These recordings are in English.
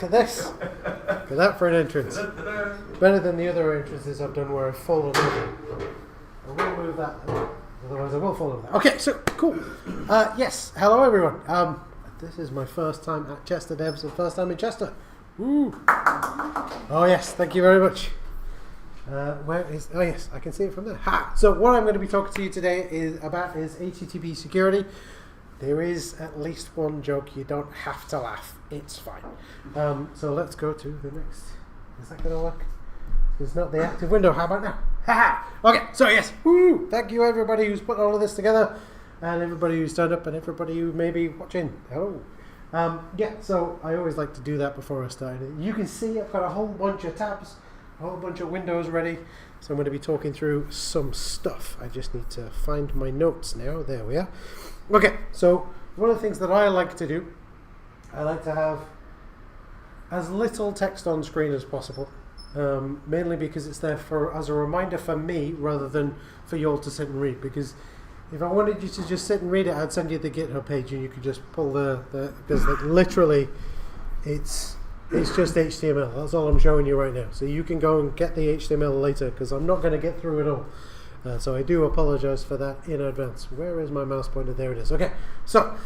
Look at this. Look at that for an entrance. Better than the other entrances I've done where I've fallen over. I will move that, otherwise I will fall over that. Okay, so cool. Yes, hello everyone. This is my first time at Chester Devs and first time in Chester. Woo. Oh yes, thank you very much. Where is? Oh yes, I can see it from there. Ha! So what I'm going to be talking to you today is HTTP security. There is at least one joke. You don't have to laugh. It's fine. So let's go to the next. Is that going to work? It's not the active window. How about now? Ha! Okay. So yes. Woo! Thank you everybody who's put all of this together, and everybody who's turned up, and everybody who may be watching. Hello. Yeah. So I always like to do that before I start. You can see I've got a whole bunch of tabs. A whole bunch of windows ready, so I'm going to be talking through some stuff. I just need to find my notes now. There we are. Okay, so one of the things that I like to do, I like to have as little text on screen as possible, mainly because it's there as a reminder for me rather than for you all to sit and read. Because if I wanted you to just sit and read it, I'd send you the GitHub page and you could just pull because literally it's just HTML. That's all I'm showing you right now. So you can go and get the HTML later because I'm not going to get through it all. So I do apologize for that in advance. Where is my mouse pointer? There it is. Okay. So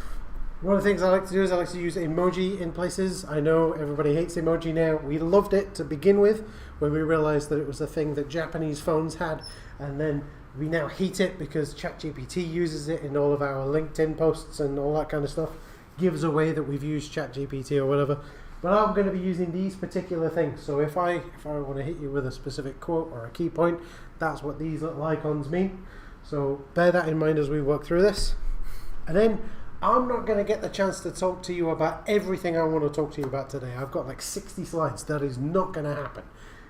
one of the things I like to do is I like to use emoji in places. I know everybody hates emoji now. We loved it to begin with when we realized that it was a thing that Japanese phones had, and then we now hate it because ChatGPT uses it in all of our LinkedIn posts and all that kind of stuff. Gives away that we've used ChatGPT or whatever. But I'm going to be using these particular things. So if I want to hit you with a specific quote or a key point, that's what these little icons mean. So bear that in mind as we work through this. And then I'm not going to get the chance to talk to you about everything I want to talk to you about today. I've got like 60 slides. That is not going to happen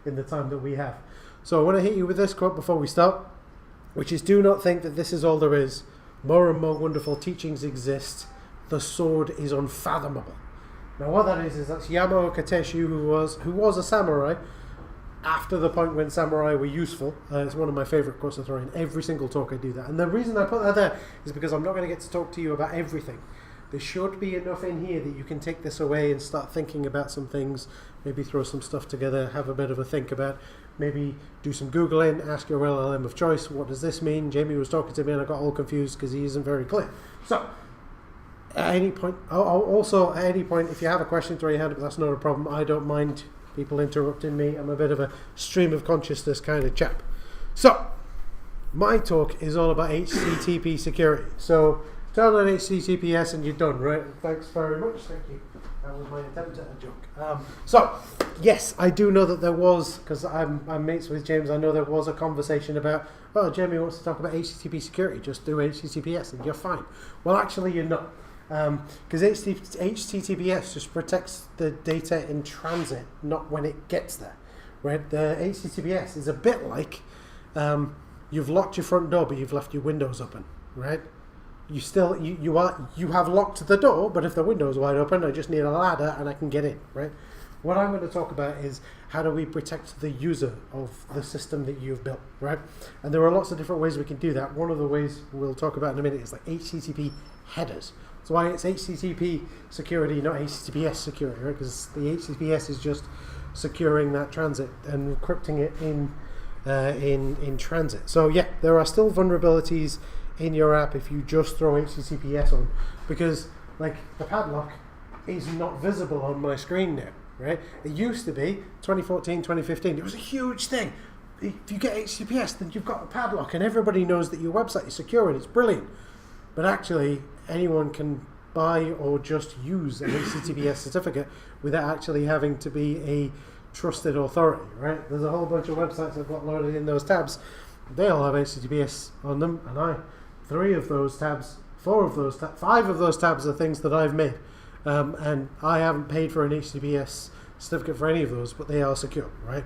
in the time that we have. So I want to hit you with this quote before we start, which is, do not think that this is all there is. More and more wonderful teachings exist. The sword is unfathomable. Now what that is that's Yamao Kateshu, who was a samurai after the point when samurai were useful. It's one of my favorite quotes to throw in every single talk I do that. And the reason I put that there is because I'm not going to get to talk to you about everything. There should be enough in here that you can take this away and start thinking about some things, maybe throw some stuff together, have a bit of a think about, maybe do some Googling, ask your LLM of choice, what does this mean? Jamie was talking to me and I got all confused because he isn't very clear. So at any point, also at any point, if you have a question, throw your hand up. That's not a problem. I don't mind people interrupting me. I'm a bit of a stream of consciousness kind of chap. So my talk is all about HTTP security. So turn on HTTPS and you're done, right? Thanks very much. Thank you. That was my attempt at a joke. So yes, I do know that there was, because I'm mates with James, I know there was a conversation about, oh, Jamie wants to talk about HTTP security. Just do HTTPS and you're fine. Well, actually, you're not. Because HTTPS just protects the data in transit, not when it gets there, right? The HTTPS is a bit like you've locked your front door, but you've left your windows open, right? You have locked the door, but if the window's wide open, I just need a ladder and I can get in, right? What I'm going to talk about is how do we protect the user of the system that you've built, right? And there are lots of different ways we can do that. One of the ways we'll talk about in a minute is like HTTP headers. That's why it's HTTP security, not HTTPS security, right? Because the HTTPS is just securing that transit and encrypting it in transit. So yeah, there are still vulnerabilities in your app if you just throw HTTPS on, because like the padlock is not visible on my screen now, right? It used to be 2014, 2015. It was a huge thing. If you get HTTPS, then you've got a padlock, and everybody knows that your website is secure and it's brilliant. But actually, anyone can buy or just use an HTTPS certificate without actually having to be a trusted authority, right? There's a whole bunch of websites I've got loaded in those tabs. They all have HTTPS on them, and 5 of those tabs are things that I've made. And I haven't paid for an HTTPS certificate for any of those, but they are secure, right?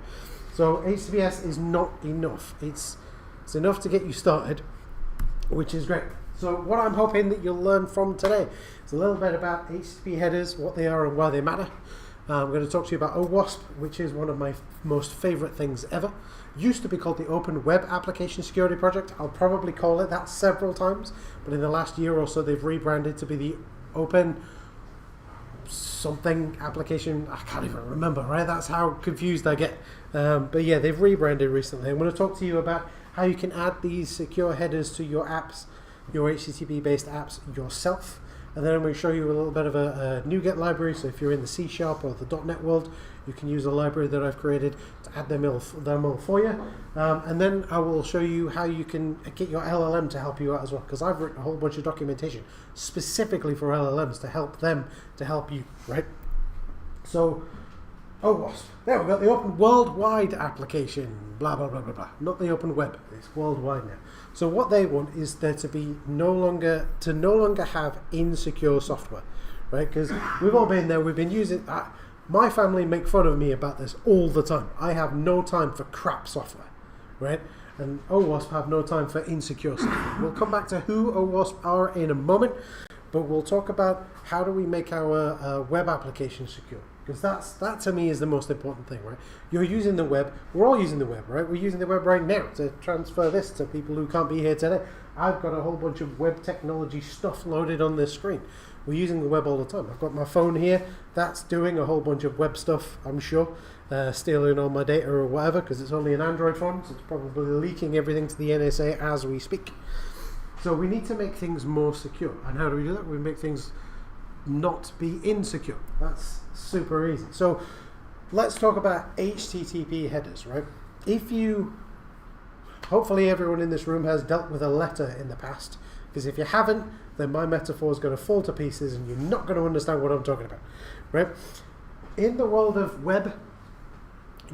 So HTTPS is not enough. It's enough to get you started, which is great. So what I'm hoping that you'll learn from today is a little bit about HTTP headers, what they are and why they matter. I'm going to talk to you about OWASP, which is one of my most favorite things ever. Used to be called the Open Web Application Security Project. I'll probably call it that several times, but in the last year or so they've rebranded to be the Open something application. I can't even remember, right? That's how confused I get. But yeah, they've rebranded recently. I'm going to talk to you about how you can add these secure headers to your apps, your HTTP-based apps yourself. And then I'm going to show you a little bit of a NuGet library. So if you're in the C# or the .NET world, you can use a library that I've created to add them all for you. And then I will show you how you can get your LLM to help you out as well, because I've written a whole bunch of documentation specifically for LLMs to help them to help you, right? So, OWASP. There we go, the open worldwide application, blah, blah, blah, blah, blah. Not the open web, it's worldwide now. So what they want is there to be no longer have insecure software, right? Because we've all been there, we've been using, my family make fun of me about this all the time. I have no time for crap software, right? And OWASP have no time for insecure software. We'll come back to who OWASP are in a moment, but we'll talk about how do we make our web application secure. Because that to me is the most important thing, right? You're using the web. We're all using the web, right? We're using the web right now to transfer this to people who can't be here today. I've got a whole bunch of web technology stuff loaded on this screen. We're using the web all the time. I've got my phone here. That's doing a whole bunch of web stuff, I'm sure. Stealing all my data or whatever, because it's only an Android phone, so it's probably leaking everything to the NSA as we speak. So we need to make things more secure. And how do we do that? We make things not be insecure. That's super easy. So let's talk about HTTP headers, right? Hopefully everyone in this room has dealt with a letter in the past, because if you haven't, then my metaphor is going to fall to pieces and you're not going to understand what I'm talking about, right? In the world of web,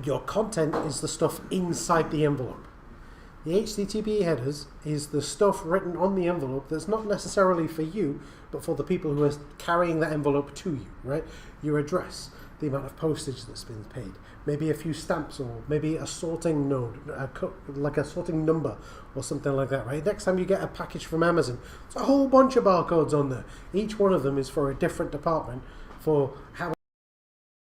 your content is the stuff inside the envelope. The HTTP headers is the stuff written on the envelope that's not necessarily for you, but for the people who are carrying that envelope to you, right? Your address, the amount of postage that's been paid, maybe a few stamps, or maybe a sorting node, like a sorting number or something like that, right? Next time you get a package from Amazon, there's a whole bunch of barcodes on there. Each one of them is for a different department for how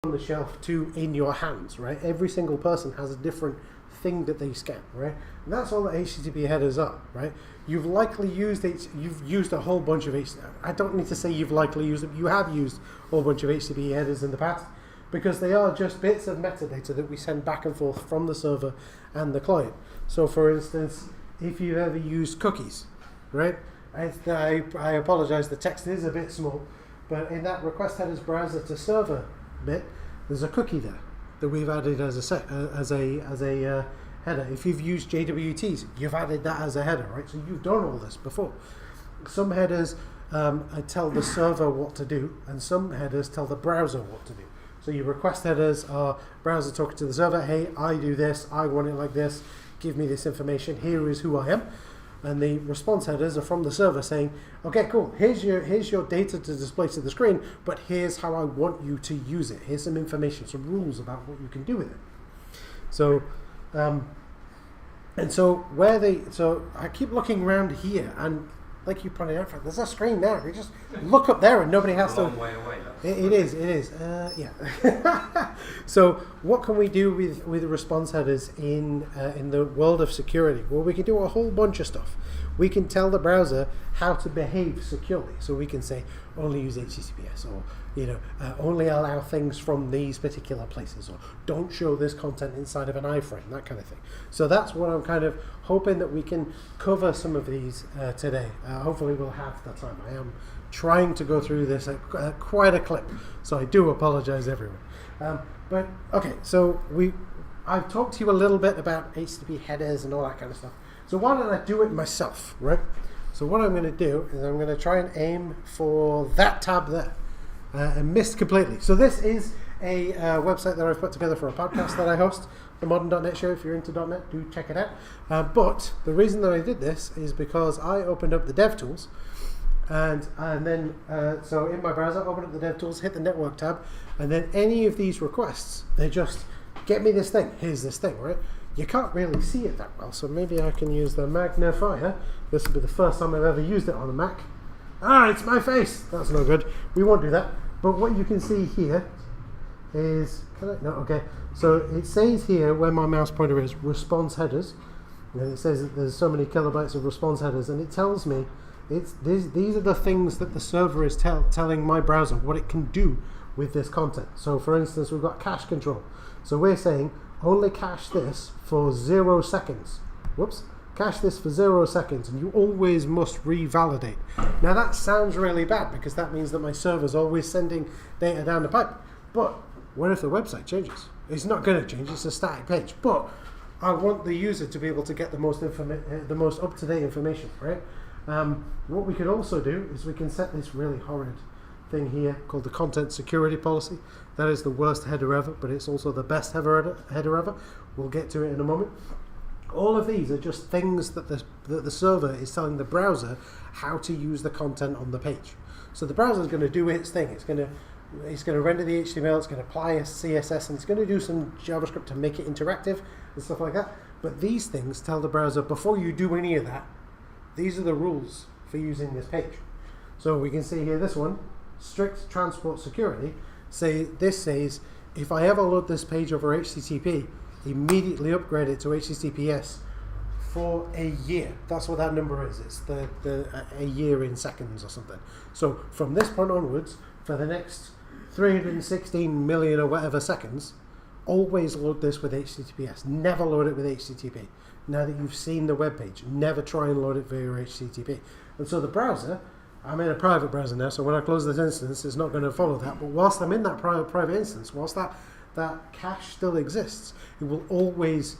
on the shelf to in your hands, right? Every single person has a different thing that they scan, right? And that's all that HTTP headers are, right? You've likely used you've used a whole bunch of I don't need to say you've likely used them. You have used a whole bunch of HTTP headers in the past, because they are just bits of metadata that we send back and forth from the server and the client. So for instance, if you've ever used cookies, right? I apologize, the text is a bit small, but in that request headers browser to server bit, there's a cookie there that we've added as a header. If you've used JWTs, you've added that as a header, right? So you've done all this before. Some headers tell the server what to do, and some headers tell the browser what to do. So your request headers are browser talking to the server, hey, I do this, I want it like this, give me this information, here is who I am. And the response headers are from the server saying, okay, cool, here's your data to display to the screen, but here's how I want you to use it. Here's some information, some rules about what you can do with it. So, so I keep looking around here, and like you pointed out, there's a screen there. You just look up there and nobody has to. Long way away. It is. Yeah. So what can we do with response headers in the world of security? Well, we can do a whole bunch of stuff. We can tell the browser how to behave securely. So we can say only use HTTPS, or only allow things from these particular places, or don't show this content inside of an iframe, that kind of thing. So that's what I'm kind of hoping that we can cover some of these today. Hopefully we'll have the time. I am trying to go through this at quite a clip, so I do apologize everyone. But okay, so I've talked to you a little bit about HTTP headers and all that kind of stuff. So why don't I do it myself, right? So what I'm going to do is I'm going to try and aim for that tab there. And missed completely. So this is a website that I've put together for a podcast that I host, the Modern.NET Show. If you're into .NET, do check it out. But the reason that I did this is because I opened up the DevTools, and then so in my browser, open up the DevTools, hit the Network tab, and then any of these requests, they just get me this thing. Here's this thing, right? You can't really see it that well, so maybe I can use the magnifier. This will be the first time I've ever used it on a Mac. Ah, it's my face. That's no good. We won't do that. But what you can see here is, okay. So it says here where my mouse pointer is, response headers. And it says that there's so many kilobytes of response headers, and it tells me These are the things that the server is telling my browser what it can do with this content. So for instance, we've got cache control. So we're saying only cache this for 0 seconds. Whoops. Cache this for 0 seconds, and you always must revalidate. Now that sounds really bad because that means that my server's always sending data down the pipe. But what if the website changes? It's not going to change, it's a static page. But I want the user to be able to get the most up-to-date information, right? What we can also do is we can set this really horrid thing here called the content security policy. That is the worst header ever, but it's also the best header ever. We'll get to it in a moment. All of these are just things that the server is telling the browser how to use the content on the page. So the browser is going to do its thing. It's going to render the HTML, it's going to apply a CSS, and it's going to do some JavaScript to make it interactive and stuff like that. But these things tell the browser, before you do any of that, these are the rules for using this page. So we can see here this one, strict transport security. This says, if I ever load this page over HTTP, immediately upgrade it to HTTPS for a year. That's what that number is. It's a year in seconds or something. So from this point onwards, for the next 316 million or whatever seconds, always load this with HTTPS. Never load it with HTTP. Now that you've seen the web page, never try and load it via HTTP. And so the browser, I'm in a private browser now, so when I close this instance, it's not going to follow that. But whilst I'm in that private instance, whilst that cache still exists, it will always,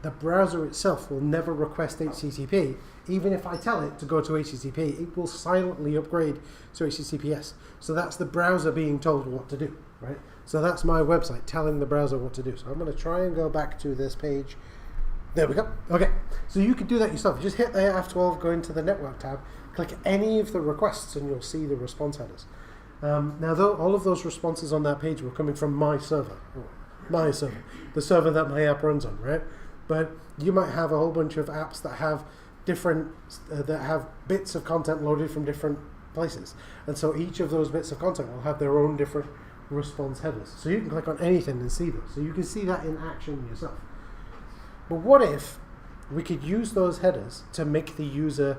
the browser itself will never request HTTP. Even if I tell it to go to HTTP, it will silently upgrade to HTTPS. So that's the browser being told what to do, right? So that's my website telling the browser what to do. So I'm going to try and go back to this page. There we go. Okay, so you can do that yourself. Just hit the F12, go into the network tab, click any of the requests, and you'll see the response headers. Now, all of those responses on that page were coming from my server, the server that my app runs on, right? But you might have a whole bunch of apps that have bits of content loaded from different places, and so each of those bits of content will have their own different response headers. So you can click on anything and see those. So you can see that in action yourself. But what if we could use those headers to make the user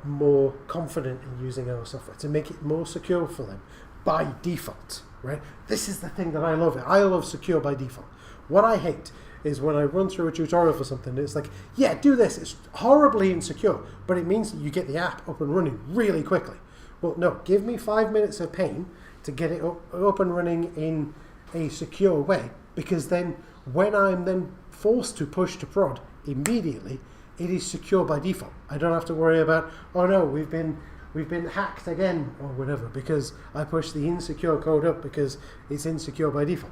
more confident in using our software, to make it more secure for them by default, right? This is the thing that I love. I love secure by default. What I hate is when I run through a tutorial for something, it's like, yeah, do this. It's horribly insecure, but it means that you get the app up and running really quickly. Well, no, give me 5 minutes of pain to get it up and running in a secure way, because then when I'm then forced to push to prod immediately, it is secure by default. I don't have to worry about, oh no, we've been hacked again or whatever because I pushed the insecure code up because it's insecure by default.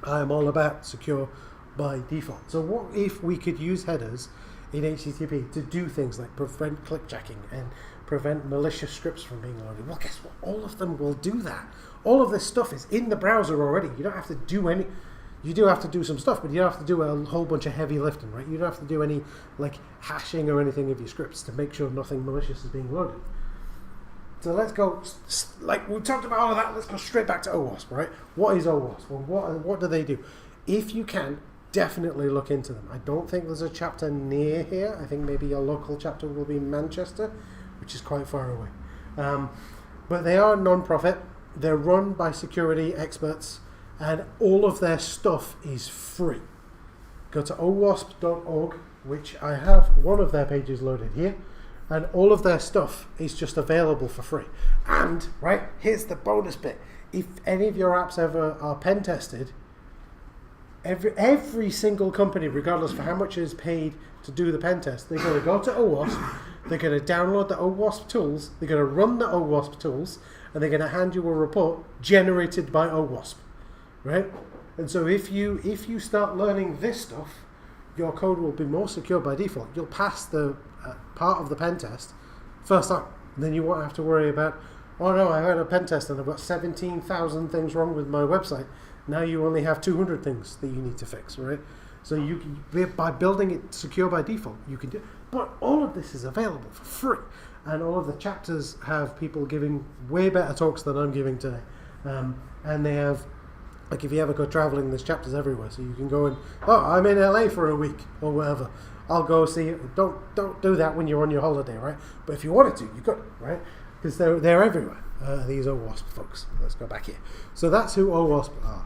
I am all about secure by default. So what if we could use headers in HTTP to do things like prevent clickjacking and prevent malicious scripts from being loaded? Well, guess what? All of them will do that. All of this stuff is in the browser already. You don't have to do any. You do have to do some stuff, but you don't have to do a whole bunch of heavy lifting, right? You don't have to do any like hashing or anything of your scripts to make sure nothing malicious is being loaded. So let's go, like we talked about all of that, let's go straight back to OWASP, right? What is OWASP? Well, what do they do? If you can, definitely look into them. I don't think there's a chapter near here. I think maybe your local chapter will be Manchester, which is quite far away. But they are non-profit. They're run by security experts, and all of their stuff is free. Go to OWASP.org, which I have one of their pages loaded here, and all of their stuff is just available for free. And, right, here's the bonus bit. If any of your apps ever are pen tested, every single company, regardless of how much is paid to do the pen test, they're going to go to OWASP, they're going to download the OWASP tools, they're going to run the OWASP tools, and they're going to hand you a report generated by OWASP. Right? And so if you start learning this stuff, your code will be more secure by default. You'll pass the part of the pen test first time. Then you won't have to worry about, oh no, I had a pen test and I've got 17,000 things wrong with my website. Now you only have 200 things that you need to fix, right? So you can, by building it secure by default, you can do. But all of this is available for free, and all of the chapters have people giving way better talks than I'm giving today, and they have Like if you ever go traveling, there's chapters everywhere, so you can go and, oh, I'm in LA for a week or whatever. I'll go see it. Don't do that when you're on your holiday, right? But if you wanted to, you could, right? Because they're everywhere. These OWASP folks. Let's go back here. So that's who OWASP are.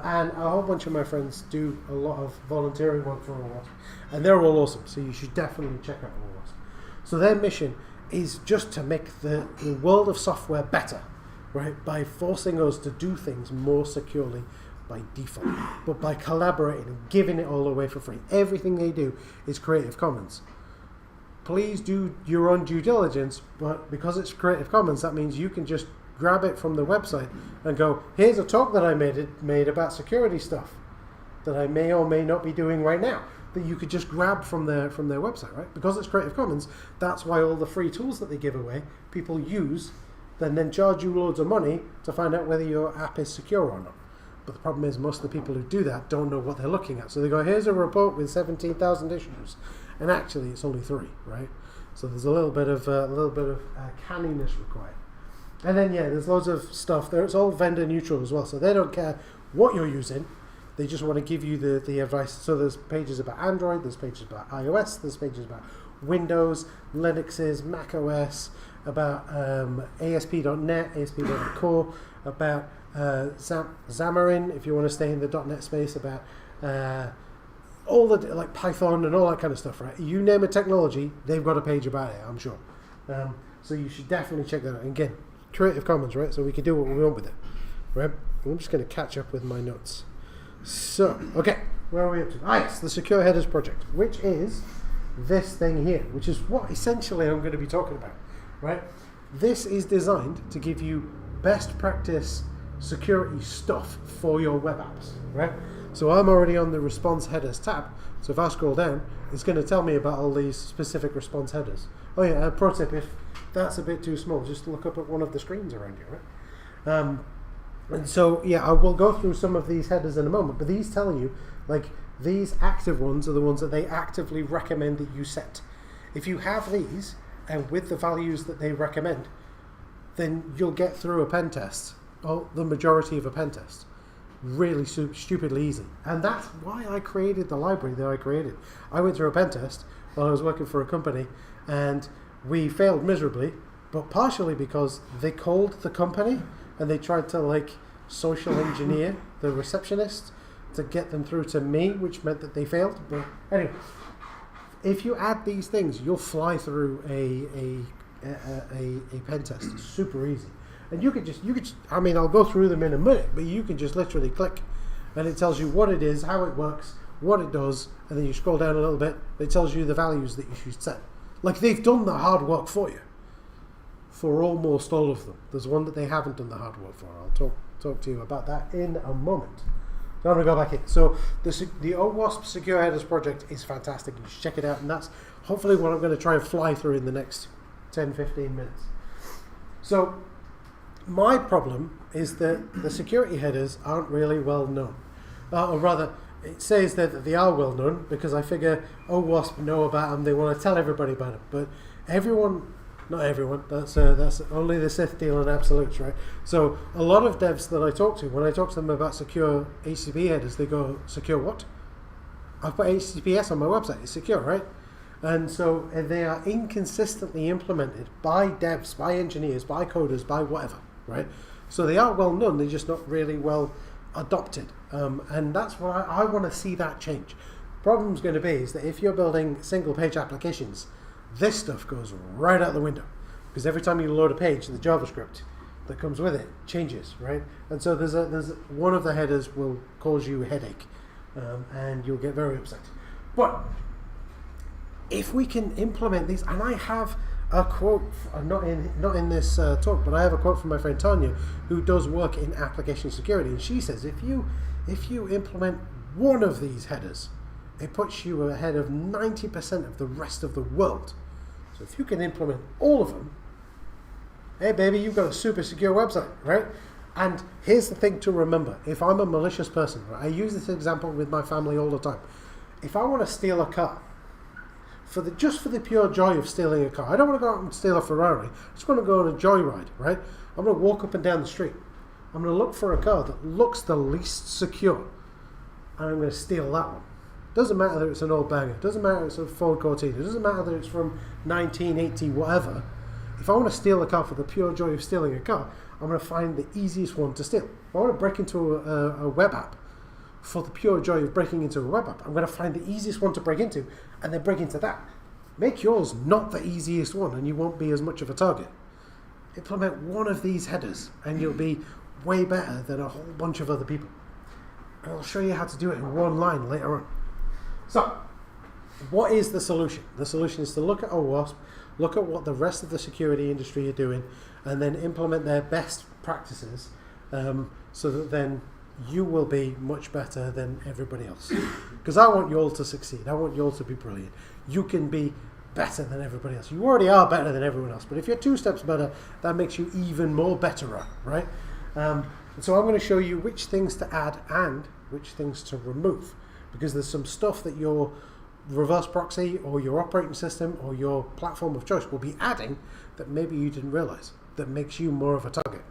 And a whole bunch of my friends do a lot of volunteering work for OWASP, and they're all awesome. So you should definitely check out OWASP. So their mission is just to make the world of software better, right? By forcing us to do things more securely by default, but by collaborating and giving it all away for free. Everything they do is Creative Commons. Please do your own due diligence, but because it's Creative Commons, that means you can just grab it from the website and go, here's a talk that I made about security stuff that I may or may not be doing right now, that you could just grab from their website, right? Because it's Creative Commons, that's why all the free tools that they give away, people use, then charge you loads of money to find out whether your app is secure or not. But the problem is most of the people who do that don't know what they're looking at. So they go, here's a report with 17,000 issues, and actually it's only 3, right? So there's a little bit of canniness required. And then there's loads of stuff there. It's all vendor neutral as well, so they don't care what you're using. They just want to give you the advice. So there's pages about Android, there's pages about iOS, there's pages about Windows, Linuxes, Mac OS, about ASP.NET, ASP.NET-Core, about Xamarin, if you want to stay in the .NET space, about all the like Python and all that kind of stuff, right? You name a technology, they've got a page about it, I'm sure. So you should definitely check that out. And again, Creative Commons, right? So we can do what we want with it, right? I'm just going to catch up with my notes. So, okay, where are we up to? Yes, the Secure Headers project, which is this thing here, which is what essentially I'm going to be talking about, right? This is designed to give you best practice security stuff for your web apps, right? So I'm already on the response headers tab. So if I scroll down, it's going to tell me about all these specific response headers. Oh yeah, pro tip, if that's a bit too small, just look up at one of the screens around you, right? And so, I will go through some of these headers in a moment, but these tell you, like, these active ones are the ones that they actively recommend that you set. If you have these, and with the values that they recommend, then you'll get through a pen test, or the majority of a pen test, really stupidly easy. And that's why I created the library that I created. I went through a pen test while I was working for a company, and we failed miserably, but partially because they called the company and they tried to like social engineer the receptionist to get them through to me, which meant that they failed. But anyway, if you add these things, you'll fly through a pen test. It's super easy. And you could just, I mean, I'll go through them in a minute, but you can just literally click and it tells you what it is, how it works, what it does, and then you scroll down a little bit, it tells you the values that you should set. Like, they've done the hard work for you. For almost all of them. There's one that they haven't done the hard work for. I'll talk to you about that in a moment. So I'm going to go back in. So the OWASP Secure Headers project is fantastic. You should check it out, and that's hopefully what I'm going to try and fly through in the next 10-15 minutes. So my problem is that the security headers aren't really well known. Or rather, it says that they are well known because I figure OWASP know about them. They want to tell everybody about them. But not everyone, that's only the Sith deal in absolutes, right? So a lot of devs that I talk to, when I talk to them about secure HTTP headers, they go, secure what? I've put HTTPS on my website, it's secure, right? And so they are inconsistently implemented by devs, by engineers, by coders, by whatever, right? So they are well known, they're just not really well adopted. And that's what I want to see that change. Problem's going to be is that if you're building single page applications, this stuff goes right out the window because every time you load a page, the JavaScript that comes with it changes, right? And so there's one of the headers will cause you a headache, and you'll get very upset. But if we can implement these, and I have a quote, not in this talk, but I have a quote from my friend Tanya, who does work in application security, and she says if you implement one of these headers, it puts you ahead of 90% of the rest of the world. So if you can implement all of them, hey baby, you've got a super secure website, right? And here's the thing to remember. If I'm a malicious person, right, I use this example with my family all the time. If I want to steal a car, just for the pure joy of stealing a car, I don't want to go out and steal a Ferrari. I just want to go on a joyride, right? I'm going to walk up and down the street. I'm going to look for a card that looks the least secure, and I'm going to steal that one. Doesn't matter that it's an old banger. Doesn't matter it's a Ford Cortina. Doesn't matter that it's from 1980, whatever. If I want to steal a car for the pure joy of stealing a car, I'm going to find the easiest one to steal. If I want to break into a web app for the pure joy of breaking into a web app, I'm going to find the easiest one to break into and then break into that. Make yours not the easiest one and you won't be as much of a target. Implement one of these headers and you'll be way better than a whole bunch of other people. And I'll show you how to do it in one line later on. So, what is the solution? The solution is to look at OWASP, look at what the rest of the security industry are doing, and then implement their best practices so that then you will be much better than everybody else. Because I want you all to succeed. I want you all to be brilliant. You can be better than everybody else. You already are better than everyone else, but if you're 2 steps better, that makes you even more betterer, right? So I'm going to show you which things to add and which things to remove, because there's some stuff that your reverse proxy or your operating system or your platform of choice will be adding that maybe you didn't realize, that makes you more of a target.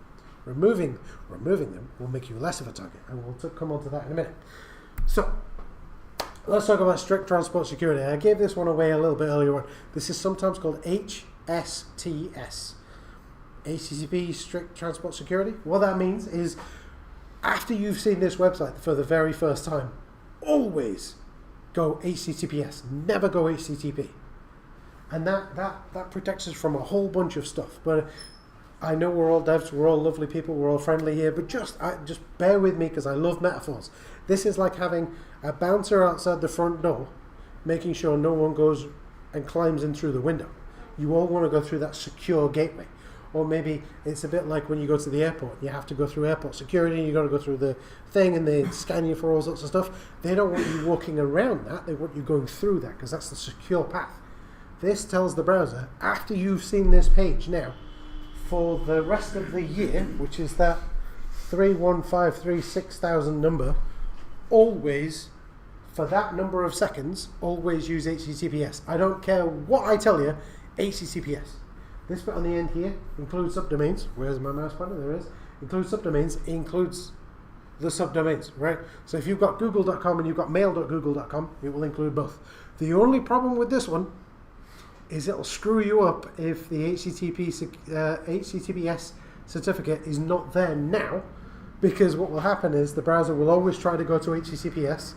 Removing them will make you less of a target, and we'll come on to that in a minute. So let's talk about strict transport security. I gave this one away a little bit earlier on. This is sometimes called HSTS. HTTP strict transport security. What that means is after you've seen this website for the very first time, always go HTTPS, never go HTTP. And that protects us from a whole bunch of stuff. But I know we're all devs, we're all lovely people, we're all friendly here, but just bear with me because I love metaphors. This is like having a bouncer outside the front door, making sure no one goes and climbs in through the window. You all want to go through that secure gateway. Or maybe it's a bit like when you go to the airport. You have to go through airport security, and you've got to go through the thing, and they scan you for all sorts of stuff. They don't want you walking around that. They want you going through that, because that's the secure path. This tells the browser, after you've seen this page now, for the rest of the year, which is that 31536,000 number, always, for that number of seconds, always use HTTPS. I don't care what I tell you, HTTPS. This bit on the end here includes subdomains. Where's my mouse pointer? There it is. Includes subdomains, includes the subdomains, right? So if you've got google.com and you've got mail.google.com, it will include both. The only problem with this one is it'll screw you up if the HTTPS certificate is not there now, because what will happen is the browser will always try to go to HTTPS.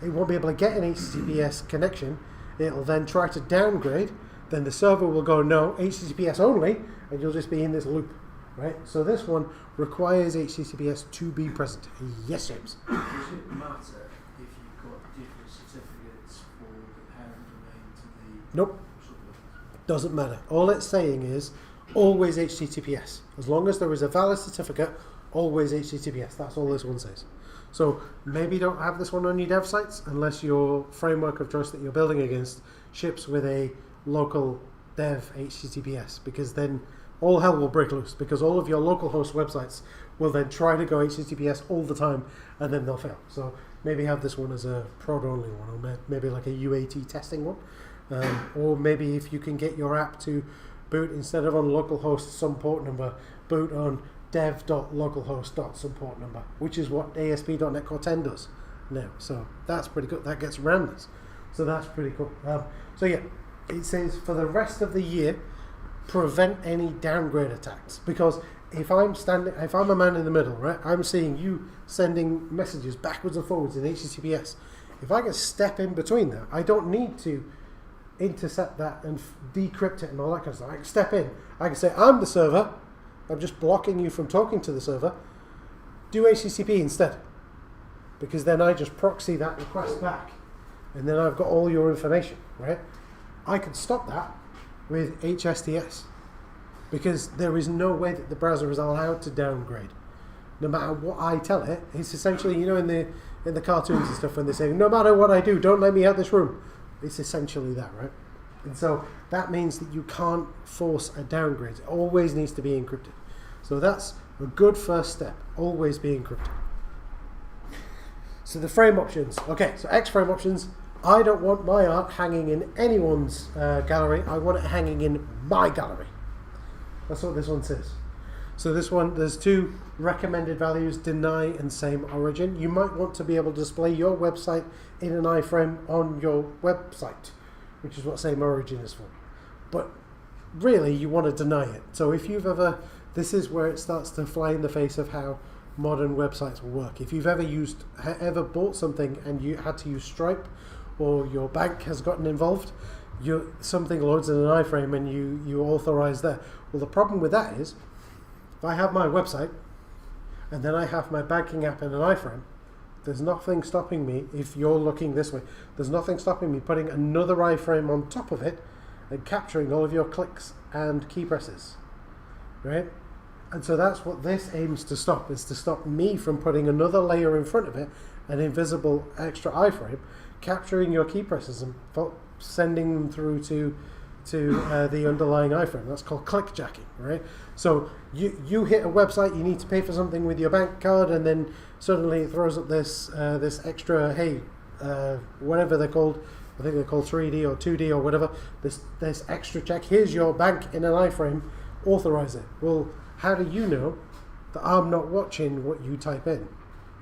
It won't be able to get an HTTPS connection. It'll then try to downgrade. Then the server will go, no, HTTPS only, and you'll just be in this loop, right? So this one requires HTTPS to be present. Yes, James? Does it matter if you've got different certificates for the parent domain to the... Nope. Doesn't matter. All it's saying is always HTTPS. As long as there is a valid certificate, always HTTPS. That's all this one says. So maybe don't have this one on your dev sites unless your framework of choice that you're building against ships with a local dev HTTPS, because then all hell will break loose, because all of your local host websites will then try to go HTTPS all the time, and then they'll fail. So maybe have this one as a prod only one, or maybe like a UAT testing one, or maybe if you can get your app to boot instead of on localhost some port number, boot on dev.localhost some port number, which is what ASP.NET Core 10 does now. So that's pretty good. That gets around this. So that's pretty cool. So yeah. It says for the rest of the year, prevent any downgrade attacks. Because if I'm a man in the middle, right, I'm seeing you sending messages backwards and forwards in HTTPS. If I can step in between that, I don't need to intercept that and decrypt it and all that kind of stuff. I can step in. I can say, I'm the server. I'm just blocking you from talking to the server. Do HTTP instead. Because then I just proxy that request back. And then I've got all your information, right? I can stop that with HSTS, because there is no way that the browser is allowed to downgrade. No matter what I tell it, it's essentially, you know, in the cartoons and stuff when they say, no matter what I do, don't let me out this room. It's essentially that, right? And so that means that you can't force a downgrade. It always needs to be encrypted. So that's a good first step. Always be encrypted. So the frame options. Okay, so X frame options. I don't want my art hanging in anyone's gallery. I want it hanging in my gallery. That's what this one says. So this one, there's two recommended values, deny and same origin. You might want to be able to display your website in an iframe on your website, which is what same origin is for. But really, you want to deny it. So if you've ever, this is where it starts to fly in the face of how modern websites will work. If you've ever bought something and you had to use Stripe, or your bank has gotten involved, something loads in an iframe and you authorize there. Well, the problem with that is, if I have my website and then I have my banking app in an iframe, there's nothing stopping me, if you're looking this way, there's nothing stopping me putting another iframe on top of it and capturing all of your clicks and key presses, right? And so that's what this aims to stop, is to stop me from putting another layer in front of it, an invisible extra iframe, capturing your key presses and sending them through to the underlying iframe. That's called clickjacking, right? So you hit a website, you need to pay for something with your bank card, and then suddenly it throws up this extra, hey, whatever they're called, I think they're called 3D or 2D or whatever, this extra check, here's your bank in an iframe, authorize it. Well, how do you know that I'm not watching what you type in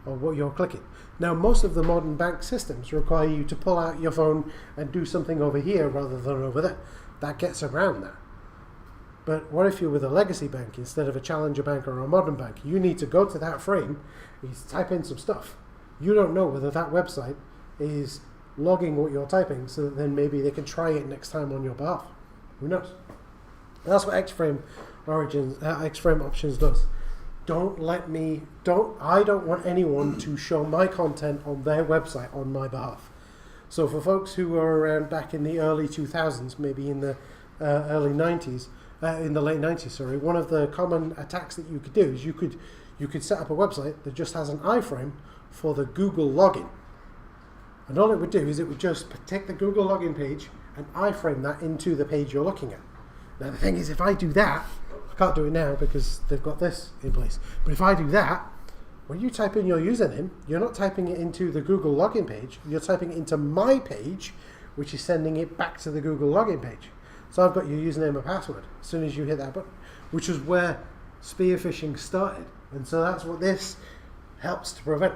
or what you're clicking? Now, most of the modern bank systems require you to pull out your phone and do something over here rather than over there. That gets around that. But what if you're with a legacy bank instead of a challenger bank or a modern bank? You need to go to that frame, you type in some stuff. You don't know whether that website is logging what you're typing, so that then maybe they can try it next time on your behalf. Who knows? That's what X-frame options does. I don't want anyone to show my content on their website on my behalf. So for folks who were around back in the early 2000s, maybe in the early 90s, in the late 90s, sorry, one of the common attacks that you could do is you could set up a website that just has an iframe for the Google login. And all it would do is it would just take the Google login page and iframe that into the page you're looking at. Now the thing is, if I do that, I can't do it now because they've got this in place, but if I do that, when you type in your username, you're not typing it into the Google login page, you're typing it into my page, which is sending it back to the Google login page. So I've got your username and password as soon as you hit that button, which is where spear phishing started. And so that's what this helps to prevent.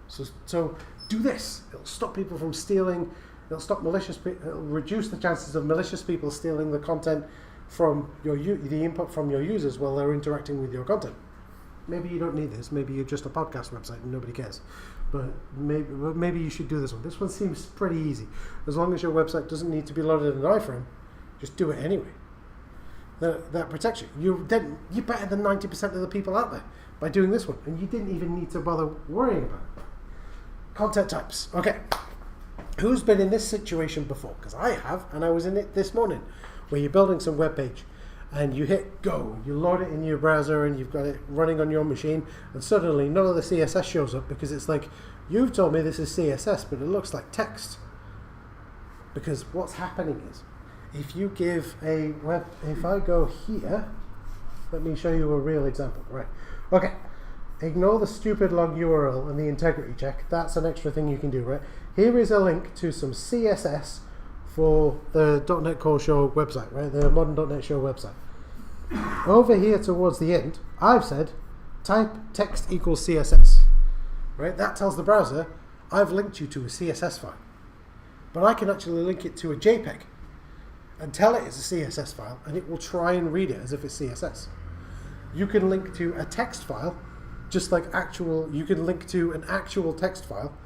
So do this. It'll stop people from stealing, it'll stop it'll reduce the chances of malicious people stealing the content from the input from your users while they're interacting with your content. Maybe you don't need this. Maybe you're just a podcast website and nobody cares. But maybe you should do this one. This one seems pretty easy. As long as your website doesn't need to be loaded in an iframe, just do it anyway. That protects you. You're better than 90% of the people out there by doing this one. And you didn't even need to bother worrying about it. Content types. Okay. Who's been in this situation before? Because I have, and I was in it this morning, where you're building some web page and you hit go, you load it in your browser and you've got it running on your machine, and suddenly none of the CSS shows up because it's like, you've told me this is CSS, but it looks like text. Because what's happening is, if you give if I go here, let me show you a real example, right? Okay, ignore the stupid log URL and the integrity check, that's an extra thing you can do, right? Here is a link to some CSS for the .NET Core Show website, right? The modern.NET Show website. Over here towards the end, I've said type text equals CSS, right? That tells the browser I've linked you to a CSS file. But I can actually link it to a JPEG and tell it it's a CSS file, and it will try and read it as if it's CSS. You can link to a text file, just like you can link to an actual text file.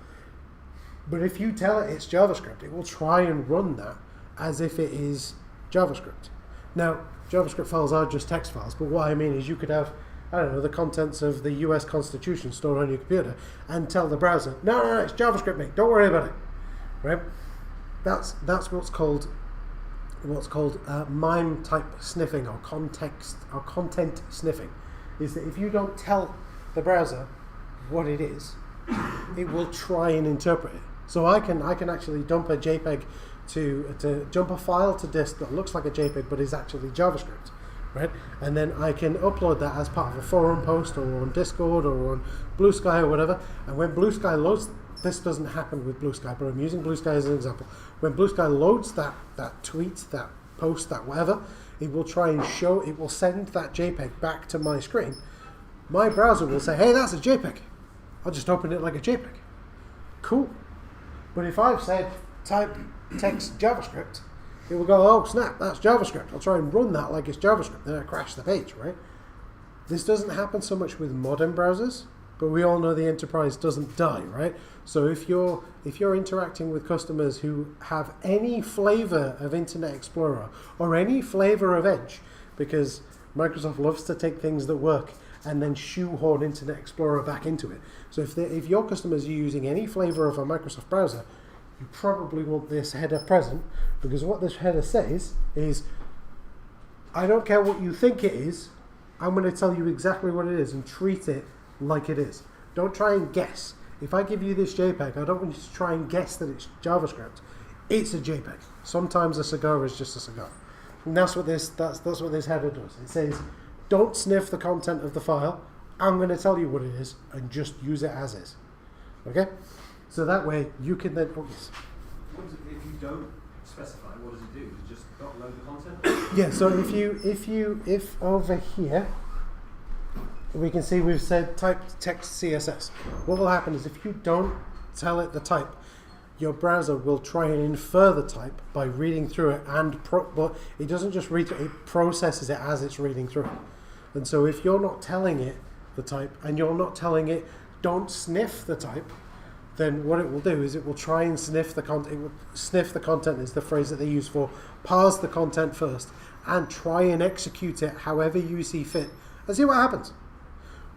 But if you tell it it's JavaScript, it will try and run that as if it is JavaScript. Now, JavaScript files are just text files, but what I mean is you could have, I don't know, the contents of the US Constitution stored on your computer and tell the browser, no, it's JavaScript, mate, don't worry about it, right? That's what's called MIME type sniffing or content sniffing, is that if you don't tell the browser what it is, it will try and interpret it. So I can actually dump a JPEG to jump a file to disk that looks like a JPEG but is actually JavaScript, right? And then I can upload that as part of a forum post or on Discord or on Blue Sky or whatever. And when Blue Sky loads, this doesn't happen with Blue Sky, but I'm using Blue Sky as an example. When Blue Sky loads that tweet, that post, that whatever, it will try and it will send that JPEG back to my screen. My browser will say, hey, that's a JPEG. I'll just open it like a JPEG. Cool. But if I've said type text JavaScript, it will go, oh snap, that's JavaScript. I'll try and run that like it's JavaScript. Then I crash the page, right? This doesn't happen so much with modern browsers, but we all know the enterprise doesn't die, right? So if you're interacting with customers who have any flavor of Internet Explorer or any flavor of Edge, because Microsoft loves to take things that work and then shoehorn Internet Explorer back into it. So if your customers are using any flavor of a Microsoft browser, you probably want this header present, because what this header says is, I don't care what you think it is, I'm going to tell you exactly what it is and treat it like it is. Don't try and guess. If I give you this JPEG, I don't want you to try and guess that it's JavaScript. It's a JPEG. Sometimes a cigar is just a cigar. And that's what this header does. It says, don't sniff the content of the file. I'm going to tell you what it is and just use it as is. Okay? So that way you can then focus. If you don't specify, what does it do? Does it just not load the content? Yeah, so if over here we can see we've said type text CSS. What will happen is if you don't tell it the type, your browser will try and infer the type by reading through it, but it doesn't just read it, it processes it as it's reading through it. And so if you're not telling it the type and you're not telling it don't sniff the type, then what it will do is it will try and sniff the content. It will sniff the content is the phrase that they use for parse the content first and try and execute it however you see fit and see what happens,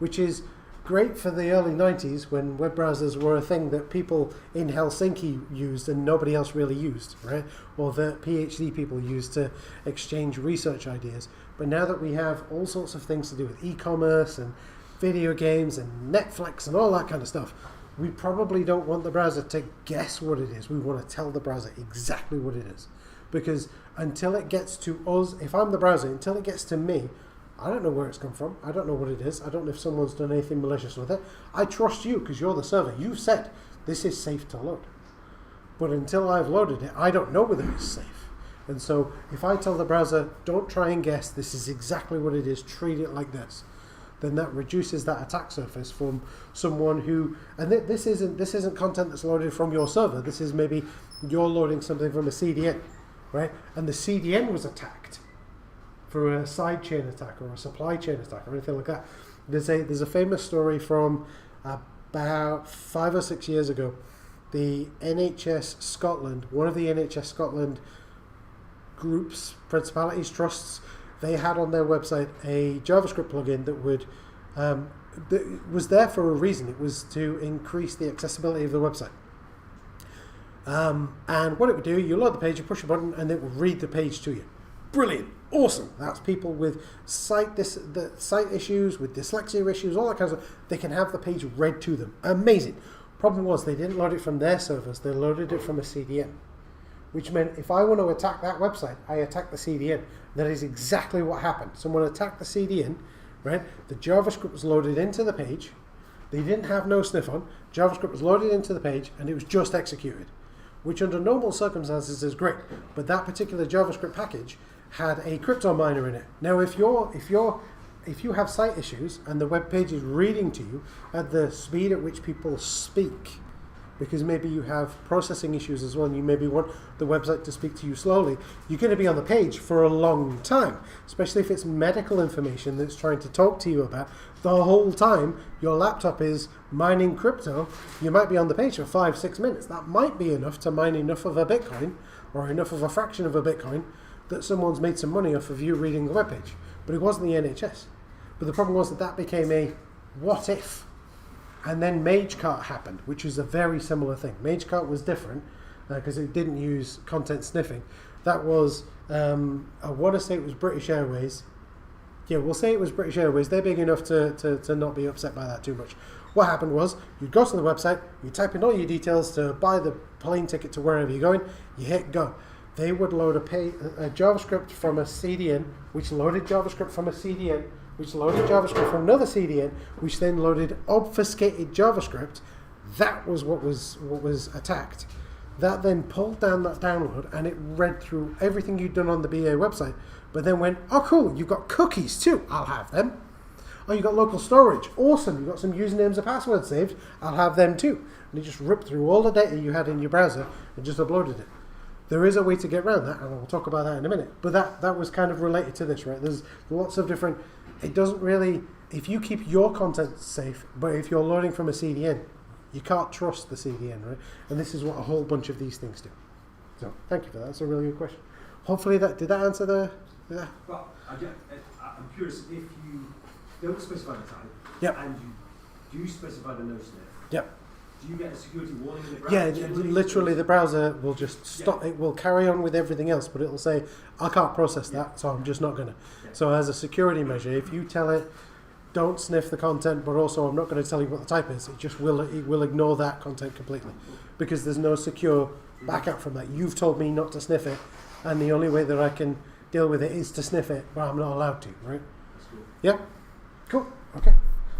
which is great for the early 90s when web browsers were a thing that people in Helsinki used and nobody else really used, right? Or that PhD people used to exchange research ideas. But now that we have all sorts of things to do with e-commerce and video games and Netflix and all that kind of stuff, we probably don't want the browser to guess what it is. We want to tell the browser exactly what it is. Because until it gets to us, if I'm the browser, until it gets to me, I don't know where it's come from. I don't know what it is. I don't know if someone's done anything malicious with it. I trust you because you're the server. You've said this is safe to load. But until I've loaded it, I don't know whether it's safe. And so if I tell the browser, don't try and guess, this is exactly what it is, treat it like this, then that reduces that attack surface from someone who, and this isn't content that's loaded from your server. This is maybe you're loading something from a CDN, right? And the CDN was attacked for a sidechain attack or a supply chain attack or anything like that. There's a famous story from about 5 or 6 years ago. The NHS Scotland, one of the NHS Scotland groups, principalities, trusts, they had on their website a JavaScript plugin that was there for a reason. It was to increase the accessibility of the website. And what it would do, you load the page, you push a button, and it will read the page to you. Brilliant, awesome. That's people with sight issues, with dyslexia issues, all that kind of stuff. They can have the page read to them. Amazing. Problem was they didn't load it from their servers. They loaded it from a CDN, which meant if I want to attack that website, I attack the CDN. That is exactly what happened. Someone attacked the CDN, right? The JavaScript was loaded into the page. They didn't have no sniff on. JavaScript was loaded into the page, and it was just executed, which under normal circumstances is great. But that particular JavaScript package had a crypto miner in it. Now, if you have sight issues and the web page is reading to you at the speed at which people speak, because maybe you have processing issues as well, and you maybe want the website to speak to you slowly, you're going to be on the page for a long time, especially if it's medical information that's trying to talk to you about. The whole time your laptop is mining crypto, you might be on the page for 5-6 minutes. That might be enough to mine enough of a Bitcoin, or enough of a fraction of a Bitcoin, that someone's made some money off of you reading the web page. But it wasn't the NHS. But the problem was that became a what if. And then MageCart happened, which is a very similar thing. MageCart was different because it didn't use content sniffing. That was, I want to say it was British Airways. Yeah, we'll say it was British Airways. They're big enough to not be upset by that too much. What happened was, you'd go to the website, you type in all your details to buy the plane ticket to wherever you're going, you hit go. They would load a JavaScript from a CDN, which loaded JavaScript from a CDN, which loaded JavaScript from another CDN, which then loaded obfuscated JavaScript. That was what was attacked. That then pulled down that download, and it read through everything you'd done on the BA website, but then went, oh cool, you've got cookies too, I'll have them. Oh, you've got local storage, awesome, you've got some usernames and passwords saved, I'll have them too. And you just ripped through all the data you had in your browser and just uploaded it. There is a way to get around that, and we'll talk about that in a minute. But that was kind of related to this, right? There's lots of different, it doesn't really, if you keep your content safe, but if you're loading from a CDN, you can't trust the CDN, right? And this is what a whole bunch of these things do. So thank you for that. That's a really good question. Hopefully did that answer the... Well, I'm curious, if you don't specify the type, Yep. and you do specify the no sniff, Yep. do you get a security warning in the browser? Yeah, generally? literally the browser will just stop. It will carry on with everything else, but it'll say, I can't process that, so I'm just not going to. Yeah. So as a security measure, if you tell it, don't sniff the content, but also I'm not going to tell you what the type is, it will ignore that content completely, because there's no secure backup from that. You've told me not to sniff it, and the only way that I can deal with it is to sniff it, but I'm not allowed to, right? That's cool. Yeah, cool. Okay,